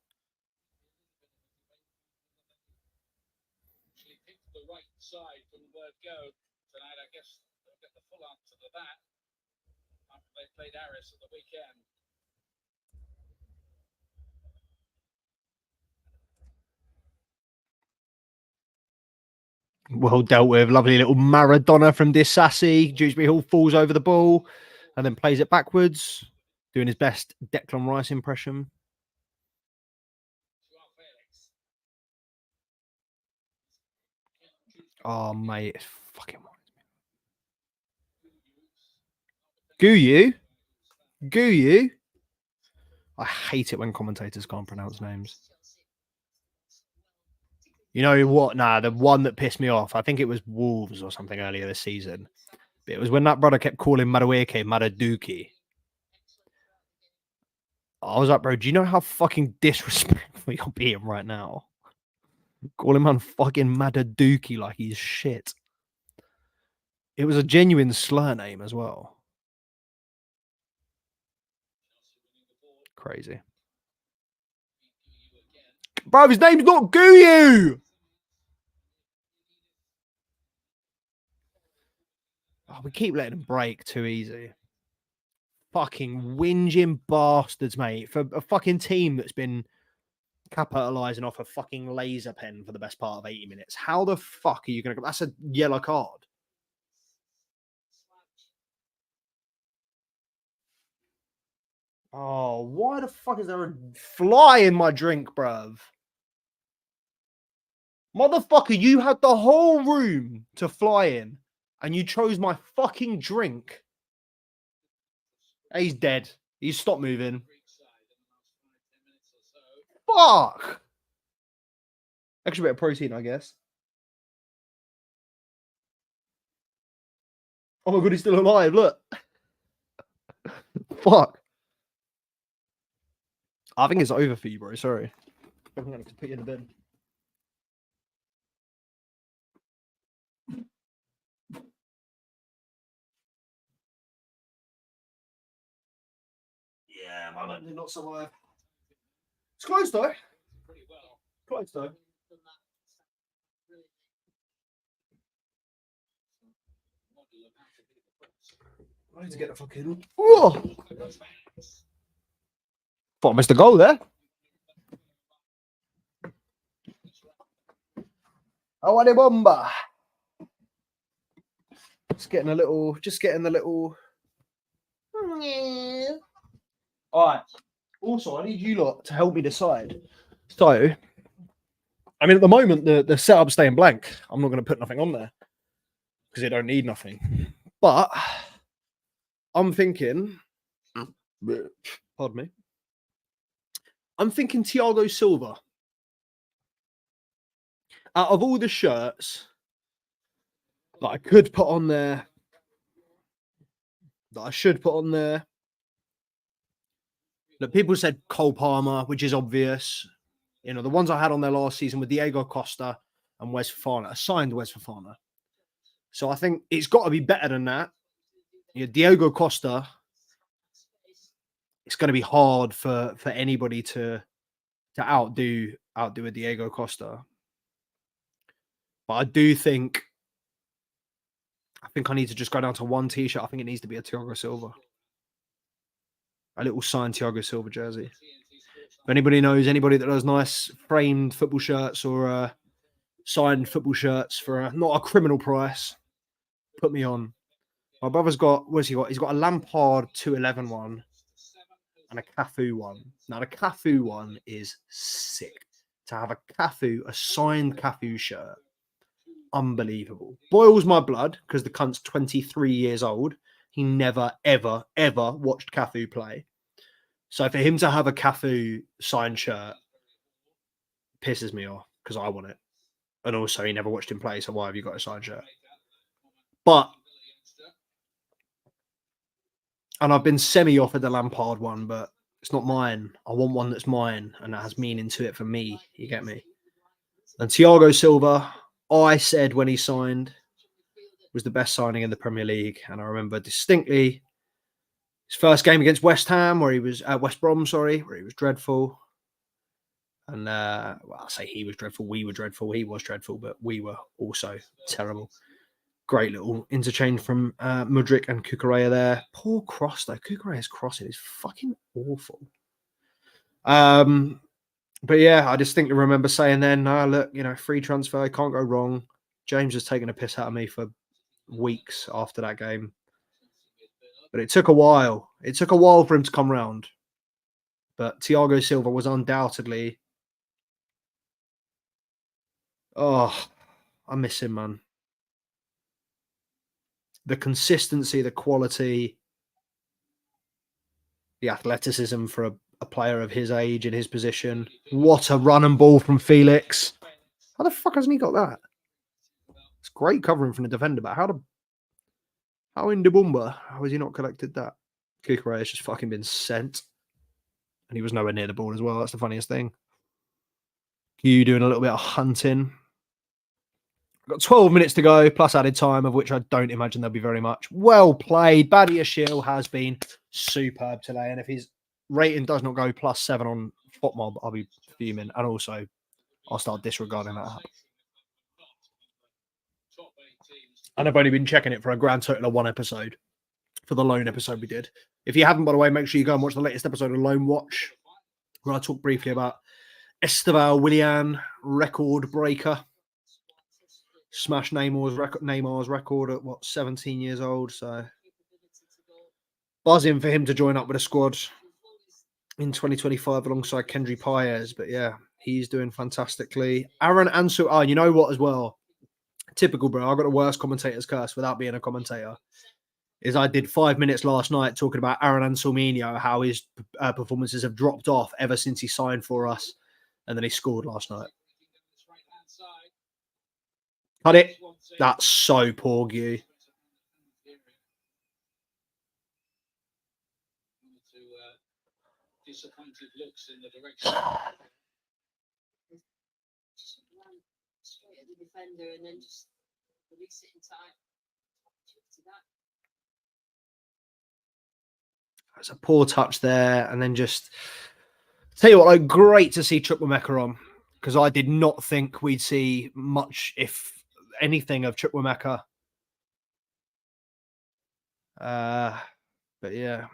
Well dealt with. Lovely little Maradona from Disassi. Dewsbury Hall falls over the ball and then plays it backwards, doing his best Declan Rice impression. Oh, mate. It's fucking Guyu? Guyu? I hate it when commentators can't pronounce names. You know what? Nah, the one that pissed me off, I think it was Wolves or something earlier this season. It was when that brother kept calling Madueke Madaduki. I was like, bro, do you know how fucking disrespectful you're being right now? Call him on fucking Madaduki like he's shit. It was a genuine slur name as well. Crazy. Bro, his name's not Guyu! Oh, we keep letting him break too easy. Fucking whinging bastards, mate. For a fucking team that's been capitalising off a fucking laser pen for the best part of 80 minutes. How the fuck are you going to... That's a yellow card. Oh, why the fuck is there a fly in my drink, bruv? Motherfucker, you had the whole room to fly in and you chose my fucking drink. He's dead. He's stopped moving. Fuck! Extra bit of protein, I guess. Oh my god, he's still alive. Look. Fuck. I think it's over for you, bro. Sorry. I'm going to put you in the bin. Yeah, my man did not survive. It's close though. Close though. I need to get the fucking. Whoa! Thought I missed a goal there. Oh, what a bomba. Just getting the little. All right. Also, I need you lot to help me decide. So, I mean, at the moment, the setup's staying blank. I'm not going to put nothing on there because it don't need nothing. But I'm thinking, pardon me, I'm thinking Thiago Silva. Out of all the shirts that I could put on there, that I should put on there, that people said Cole Palmer, which is obvious. You know, the ones I had on there last season with Diego Costa and Wes Fofana. I signed Wes Fofana. So I think it's got to be better than that. Yeah, Diego Costa, it's going to be hard for anybody to outdo a Diego Costa. But I do think I need to just go down to one t-shirt. I think it needs to be a Thiago Silva. A little signed Thiago Silva jersey. If anybody knows anybody that does nice framed football shirts or signed football shirts for not a criminal price, put me on. My brother's got, what's he got? He's got a Lampard 211 one and a Cafu one. Now, the Cafu one is sick. To have a signed Cafu shirt, unbelievable. Boils my blood because the cunt's 23 years old. He never, ever, ever watched Cafu play. So for him to have a Cafu signed shirt pisses me off because I want it. And also, he never watched him play, so why have you got a signed shirt? But, and I've been semi-offered the Lampard one, but it's not mine. I want one that's mine and that has meaning to it for me. You get me? And Thiago Silva, I said when he signed, was the best signing in the Premier League. And I remember distinctly his first game against West Ham, where he was at West Brom, where he was dreadful. And well, I say he was dreadful. We were dreadful. He was dreadful, but we were also terrible. Great little interchange from Mudryk and Cucurella there. Poor cross, though. Cucurella's crossing is fucking awful. But yeah, I distinctly remember saying then, look, you know, free transfer, can't go wrong. James has taken a piss out of me for weeks after that game. But it took a while. It took a while for him to come round. But Thiago Silva was undoubtedly... Oh, I miss him, man. The consistency, the quality, the athleticism for a player of his age in his position. What a run and ball from Felix. How the fuck hasn't he got that? It's great covering from the defender, but how in Debumba, how has he not collected that? Cucurella has just fucking been sent. And he was nowhere near the ball as well. That's the funniest thing. You doing a little bit of hunting. Got 12 minutes to go, plus added time, of which I don't imagine there'll be very much. Well played. Badiashile has been superb today. And if his rating does not go +7 on FOTMob, I'll be fuming. And also, I'll start disregarding that app. And I've only been checking it for a grand total of 1 episode for the loan episode we did. If you haven't, by the way, make sure you go and watch the latest episode of Loan Watch, where I talk briefly about Esteval Willian, record breaker. Smashed Neymar's record at, 17 years old. So buzzing for him to join up with a squad in 2025 alongside Kendry Paez. But yeah, he's doing fantastically. Aaron Ansu, you know what as well? Typical, bro. I got the worst commentator's curse without being a commentator. Is I did 5 minutes last night talking about Aaron Anselminho, how his performances have dropped off ever since he signed for us. And then he scored last night. Cut it. That's so poor, Gu. Disappointed looks in the direction. Straight at the defender and then just release it in time. It's a poor touch there, and then just tell you what, like, great to see Chukwuemeka on, because I did not think we'd see much, if anything, of Chukwuemeka. But yeah,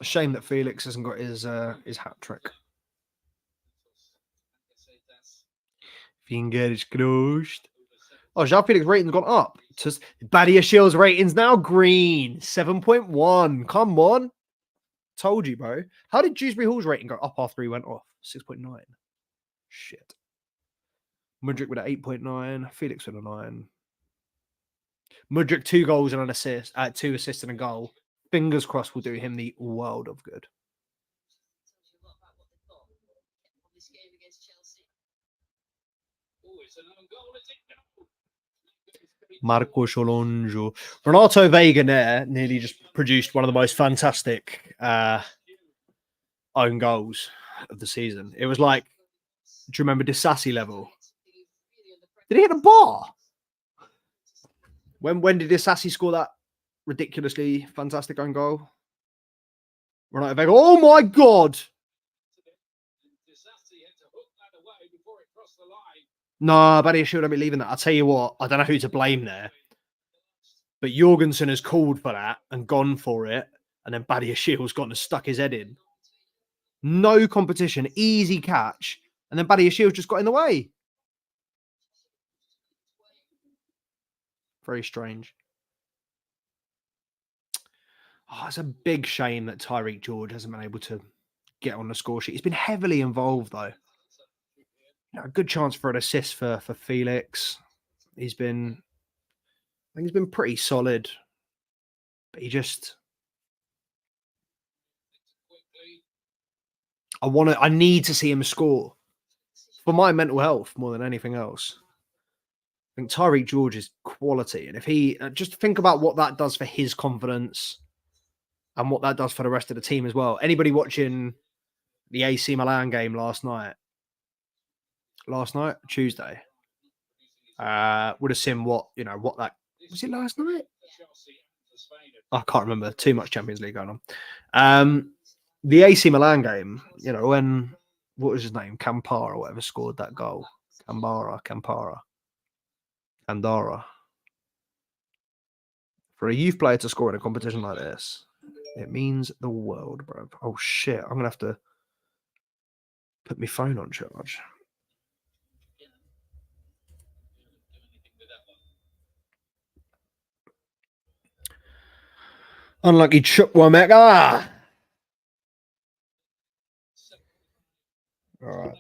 Shame that Felix hasn't got his hat trick. Fingers crossed. Oh, João Felix rating's gone up. Badia Shields ratings now green. 7.1. Come on. Told you, bro. How did Dewsbury Hall's rating go up after he went off? 6.9. Shit. Mudryk with an 8.9. Felix with a 9. Mudryk 2 goals and an assist. 2 assists and a goal. Fingers crossed will do him the world of good. Marco Cholonjo. Renato Vega there nearly just produced one of the most fantastic own goals of the season. It was like, do you remember Disassi level? Did he hit a bar? When did Disassi score that ridiculously fantastic own goal? Renato Vega. Oh my God! No, Badia Shield, don't be leaving that. I'll tell you what, I don't know who to blame there. But Jorgensen has called for that and gone for it. And then Badia Shield's gone and stuck his head in. No competition, easy catch. And then Badia Shield's just got in the way. Very strange. Oh, it's a big shame that Tyreek George hasn't been able to get on the score sheet. He's been heavily involved, though. A good chance for an assist for Felix. I think he's been pretty solid. But I need to see him score for my mental health more than anything else. I think Tyreek George is quality. And if he just think about what that does for his confidence and what that does for the rest of the team as well. Anybody watching the AC Milan game last night, Tuesday, would have seen what that was. It last night? I can't remember. Too much Champions League going on. The AC Milan game, when what was his name? Campara or whatever scored that goal. Candara. For a youth player to score in a competition like this, it means the world, bro. Oh shit! I'm gonna have to put my phone on charge. Unlucky Chukwuemeka. All right.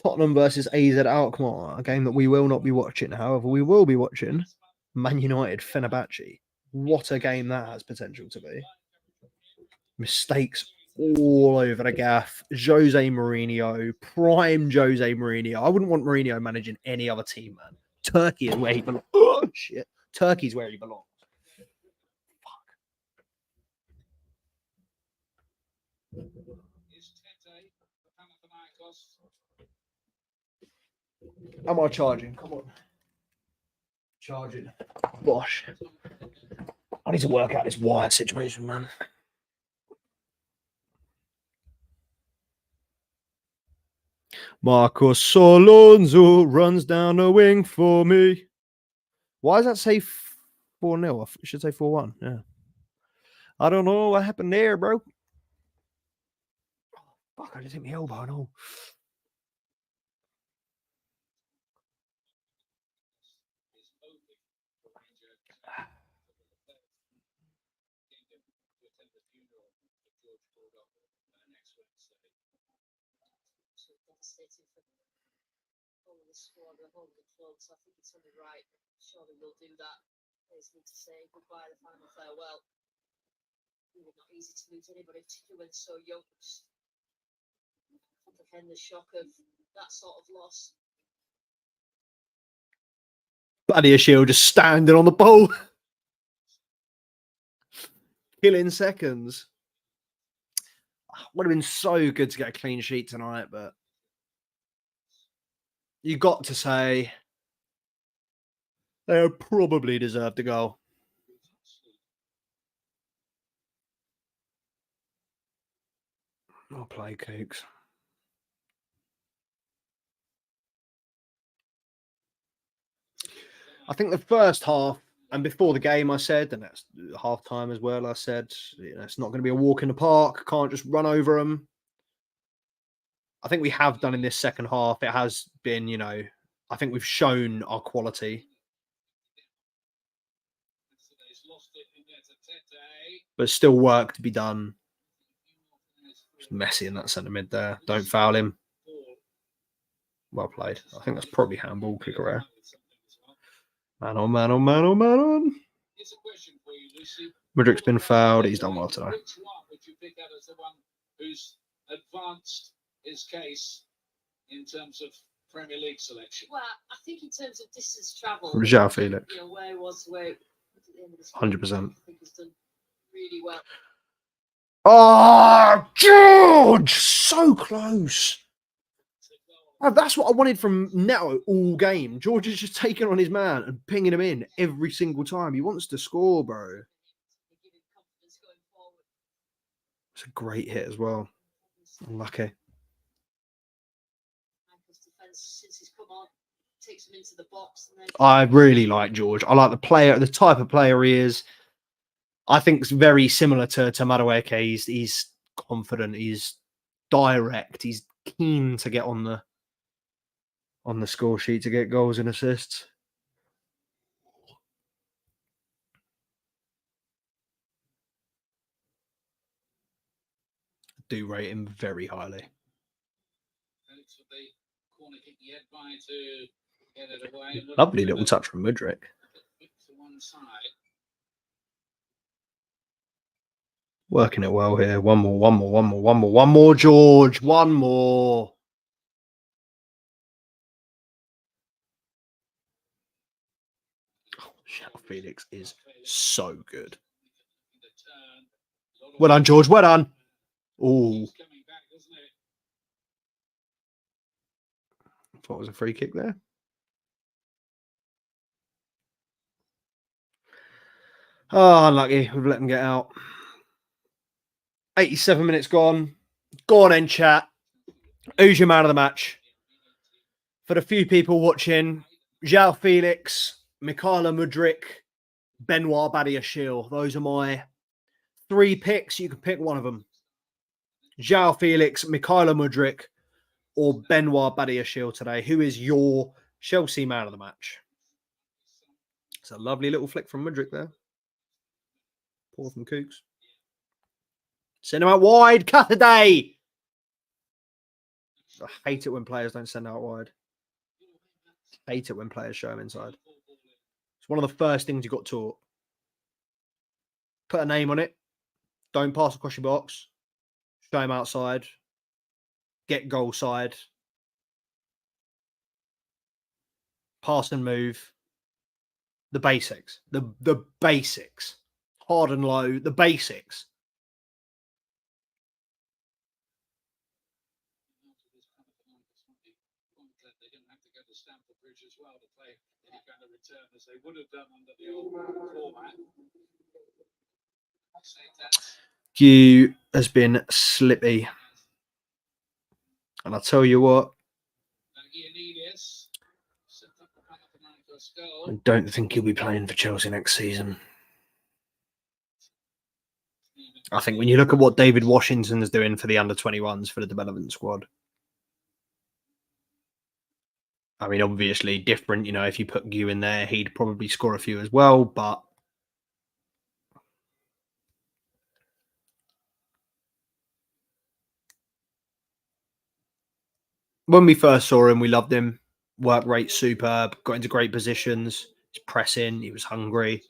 Tottenham versus AZ Alkmaar, a game that we will not be watching. However, we will be watching Man United Fenerbahce. What a game that has potential to be. Mistakes all over the gaff. Jose Mourinho, prime Jose Mourinho. I wouldn't want Mourinho managing any other team, man. Turkey is where he belongs. Oh, shit. Turkey's where he belongs. Am I charging? Come on. Charging. Gosh. I need to work out this wire situation, man. Marcos Alonso runs down the wing for me. Why does that say 4-0? It should say 4-1. Yeah. I don't know what happened there, bro. Fuck, I just hit my elbow. No. So I think it's only right. Surely we'll do that. Players need to say goodbye, the final farewell. Really not easy to lose anybody, particularly when so young. Comprehend the shock of that sort of loss. Badia Shield just standing on the pole. Killing seconds. Would have been so good to get a clean sheet tonight, but you got to say they probably deserved a goal. I'll play cakes. I think the first half, And before the game, I said, and that's half time as well, I said, it's not going to be a walk in the park. Can't just run over them. I think we have done in this second half. It has been, I think we've shown our quality. But still work to be done. It's messy in that centre mid there. Don't foul him. Well played. I think that's probably handball, kick away. Man on, man on, man on, man on. Mudryk's been fouled. He's done well today. Which one would you pick out as the one who's advanced his case in terms of Premier League selection? Well, I think in terms of distance travel, João Felix. Where it was, where at the end of the 100%. I think he's done really well. Oh, George! So close. Oh, that's what I wanted from Neto all game. George is just taking on his man and pinging him in every single time. He wants to score, bro. It's a great hit as well. Unlucky. I really like George. I like the type of player he is. I think it's very similar to Madueke. He's confident. He's direct. He's keen to get on the score sheet to get goals and assists. Do rate him very highly. Lovely little touch from Mudryk. Working it well here. One more, George. One more. João Felix is so good. Well done, George. Well done. Oh. Thought it was a free kick there. Oh, unlucky. We've let them get out. 87 minutes gone. Go on in, chat. Who's your man of the match? For the few people watching, João Felix, Mykhailo Mudryk, Benoit Badiashile. Those are my 3 picks. You can pick one of them. João Felix, Mykhailo Mudryk, or Benoit Badiashile today. Who is your Chelsea man of the match? It's a lovely little flick from Mudryk there. Poor from Kooks. Send him out wide. Cut a day. I hate it when players don't send out wide. I hate it when players show them inside. It's one of the first things you got taught. Put a name on it. Don't pass across your box. Show him outside. Get goal side. Pass and move. The basics. The basics. Hard and low. The basics. As well to play any kind of return as they would have done under the old format. Q has been slippy. And I'll tell you what, I don't think he'll be playing for Chelsea next season. I think when you look at what David Washington's doing for the under-21s for the development squad, I mean, obviously different, if you put Gu in there, he'd probably score a few as well, but when we first saw him, we loved him. Work rate superb, got into great positions, he's pressing, he was hungry,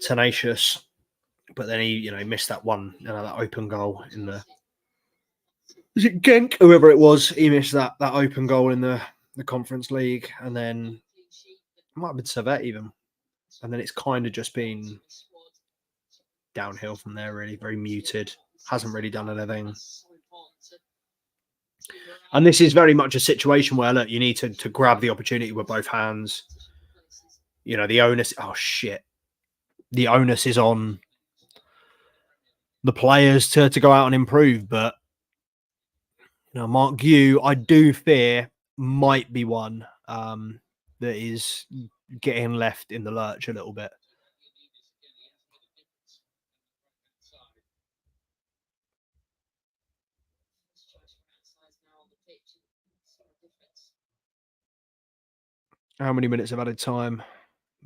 tenacious, but then he, missed that one, that open goal in the, was it Genk? Whoever it was, he missed that open goal in the Conference League, and then it might have been Servette even, and then it's kind of just been downhill from there, really. Very muted, hasn't really done anything. And this is very much a situation where, look, you need to grab the opportunity with both hands. The onus, the onus is on the players to go out and improve, but Mark Gu, I do fear, might be one that is getting left in the lurch a little bit. How many minutes of added time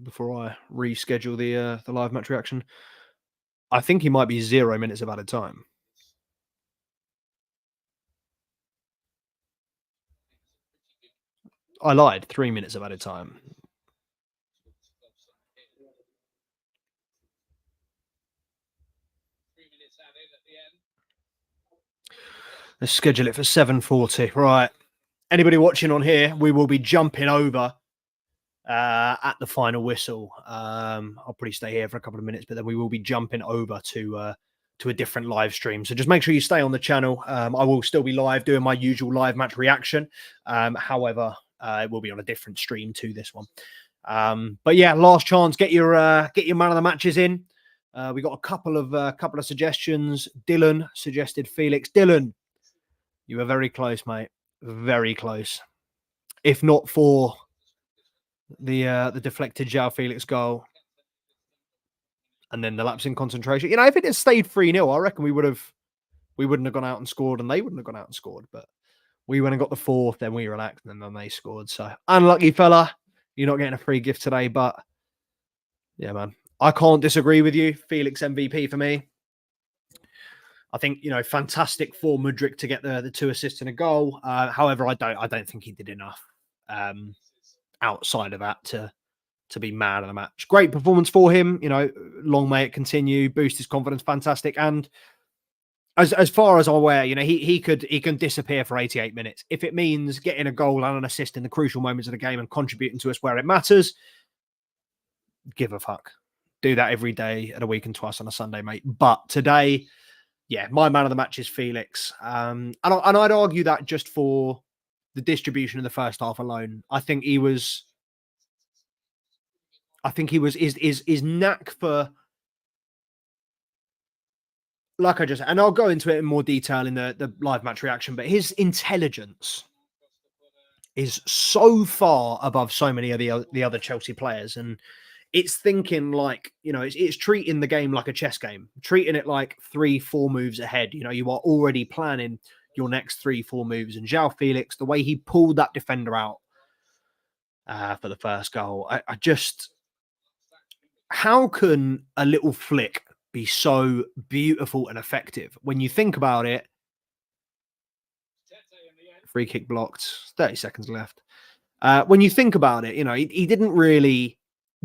before I reschedule the live match reaction? I think he might be 0 minutes of added time. I lied. 3 minutes of added time. Let's schedule it for 7:40. Right. Anybody watching on here, we will be jumping over at the final whistle. I'll probably stay here for a couple of minutes, but then we will be jumping over to a different live stream. So just make sure you stay on the channel. I will still be live doing my usual live match reaction. However, it will be on a different stream to this one. But yeah, last chance. Get your man of the matches in. We got a couple of suggestions. Dylan suggested Felix. Dylan, you were very close, mate. Very close. If not for the deflected João Felix goal and then the lapse in concentration, you know, if it had stayed 3-0, I reckon we wouldn't have gone out and scored, and they wouldn't have gone out and scored. But we went and got the fourth, then we relaxed, and then they scored. So unlucky fella, you're not getting a free gift today. But yeah, man, I can't disagree with you. Felix MVP for me. I think, you know, fantastic for Mudryk to get the 2 assists and a goal. However, I don't think he did enough outside of that to be man of the match. Great performance for him. You know, long may it continue. Boost his confidence. Fantastic. And as far as I'm aware, you know, he can disappear for 88 minutes if it means getting a goal and an assist in the crucial moments of the game and contributing to us where it matters. Give a fuck. Do that every day at a week and twice on a Sunday, mate. But today, yeah, my man of the match is Felix. And I'd argue that just for the distribution in the first half alone. I think his knack for, like I just, and I'll go into it in more detail in the live match reaction, but his intelligence is so far above so many of the other Chelsea players. And it's thinking like, you know, it's treating the game like a chess game, treating it like 3-4 moves ahead. You know, you are already planning your next 3-4 moves. And João Felix, the way he pulled that defender out for the first goal, I just, how can a little flick be so beautiful and effective? When you think about it, free kick blocked, 30 seconds left. When you think about it, you know, he didn't really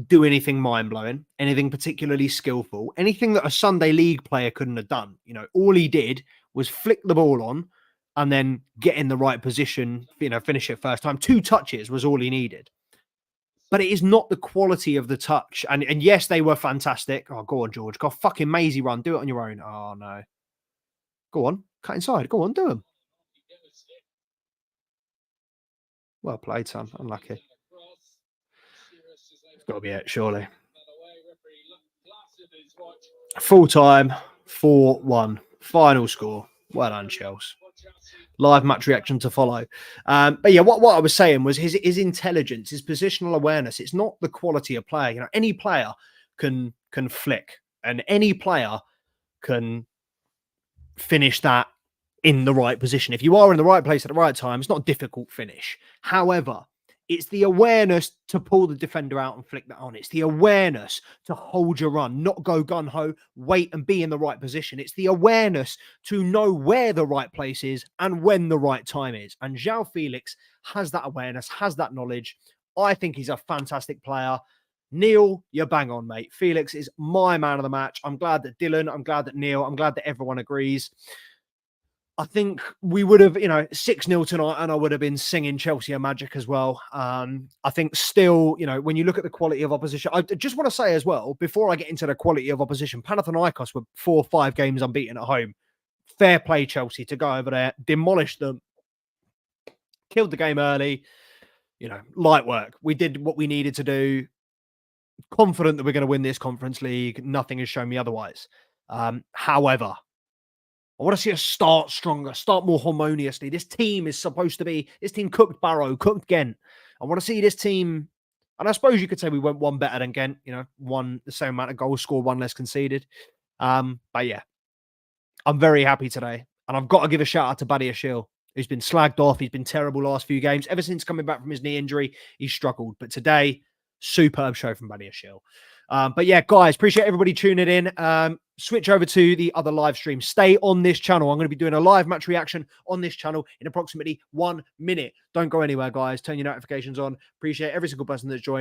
do anything mind-blowing, anything particularly skillful, anything that a Sunday League player couldn't have done. You know, all he did was flick the ball on and then get in the right position, you know, finish it first time. 2 touches was all he needed. But it is not the quality of the touch. And yes, they were fantastic. Oh, go on, George. Go fucking mazy run. Do it on your own. Oh, no. Go on. Cut inside. Go on, do them. Well played, son. Unlucky. It's got to be it, surely. Full time, 4-1. Final score. Well done, Chelsea. Live match reaction to follow. But yeah, what I was saying was his intelligence, his positional awareness. It's not the quality of player. You know, any player can flick, and any player can finish that in the right position. If you are in the right place at the right time, it's not a difficult finish. However, it's the awareness to pull the defender out and flick that on. It's the awareness to hold your run, not go gun-ho, wait and be in the right position. It's the awareness to know where the right place is and when the right time is. And João Felix has that awareness, has that knowledge. I think he's a fantastic player. Neil, you're bang on, mate. Felix is my man of the match. I'm glad that Dylan, I'm glad that Neil, I'm glad that everyone agrees. I think we would have, you know, 6-0 tonight, and I would have been singing Chelsea a magic as well. I think still, you know, when you look at the quality of opposition, I just want to say as well, before I get into the quality of opposition, Panathinaikos were 4 or 5 games unbeaten at home. Fair play, Chelsea, to go over there, demolish them, killed the game early. You know, light work. We did what we needed to do. Confident that we're going to win this Conference League. Nothing has shown me otherwise. However, I want to see us start stronger, start more harmoniously. This team is supposed to be, this team cooked Barrow, cooked Ghent. I want to see this team And I suppose you could say we went one better than Ghent, one the same amount of goals scored, one less conceded. But yeah, I'm very happy today. And I've got to give a shout out to Buddy Ashil, who's been slagged off. He's been terrible last few games. Ever since coming back from his knee injury, he's struggled. But today, superb show from Buddy Ashil. But yeah, guys, appreciate everybody tuning in. Switch over to the other live stream. Stay on this channel. I'm going to be doing a live match reaction on this channel in approximately 1 minute. Don't go anywhere, guys. Turn your notifications on. Appreciate every single person that's joined.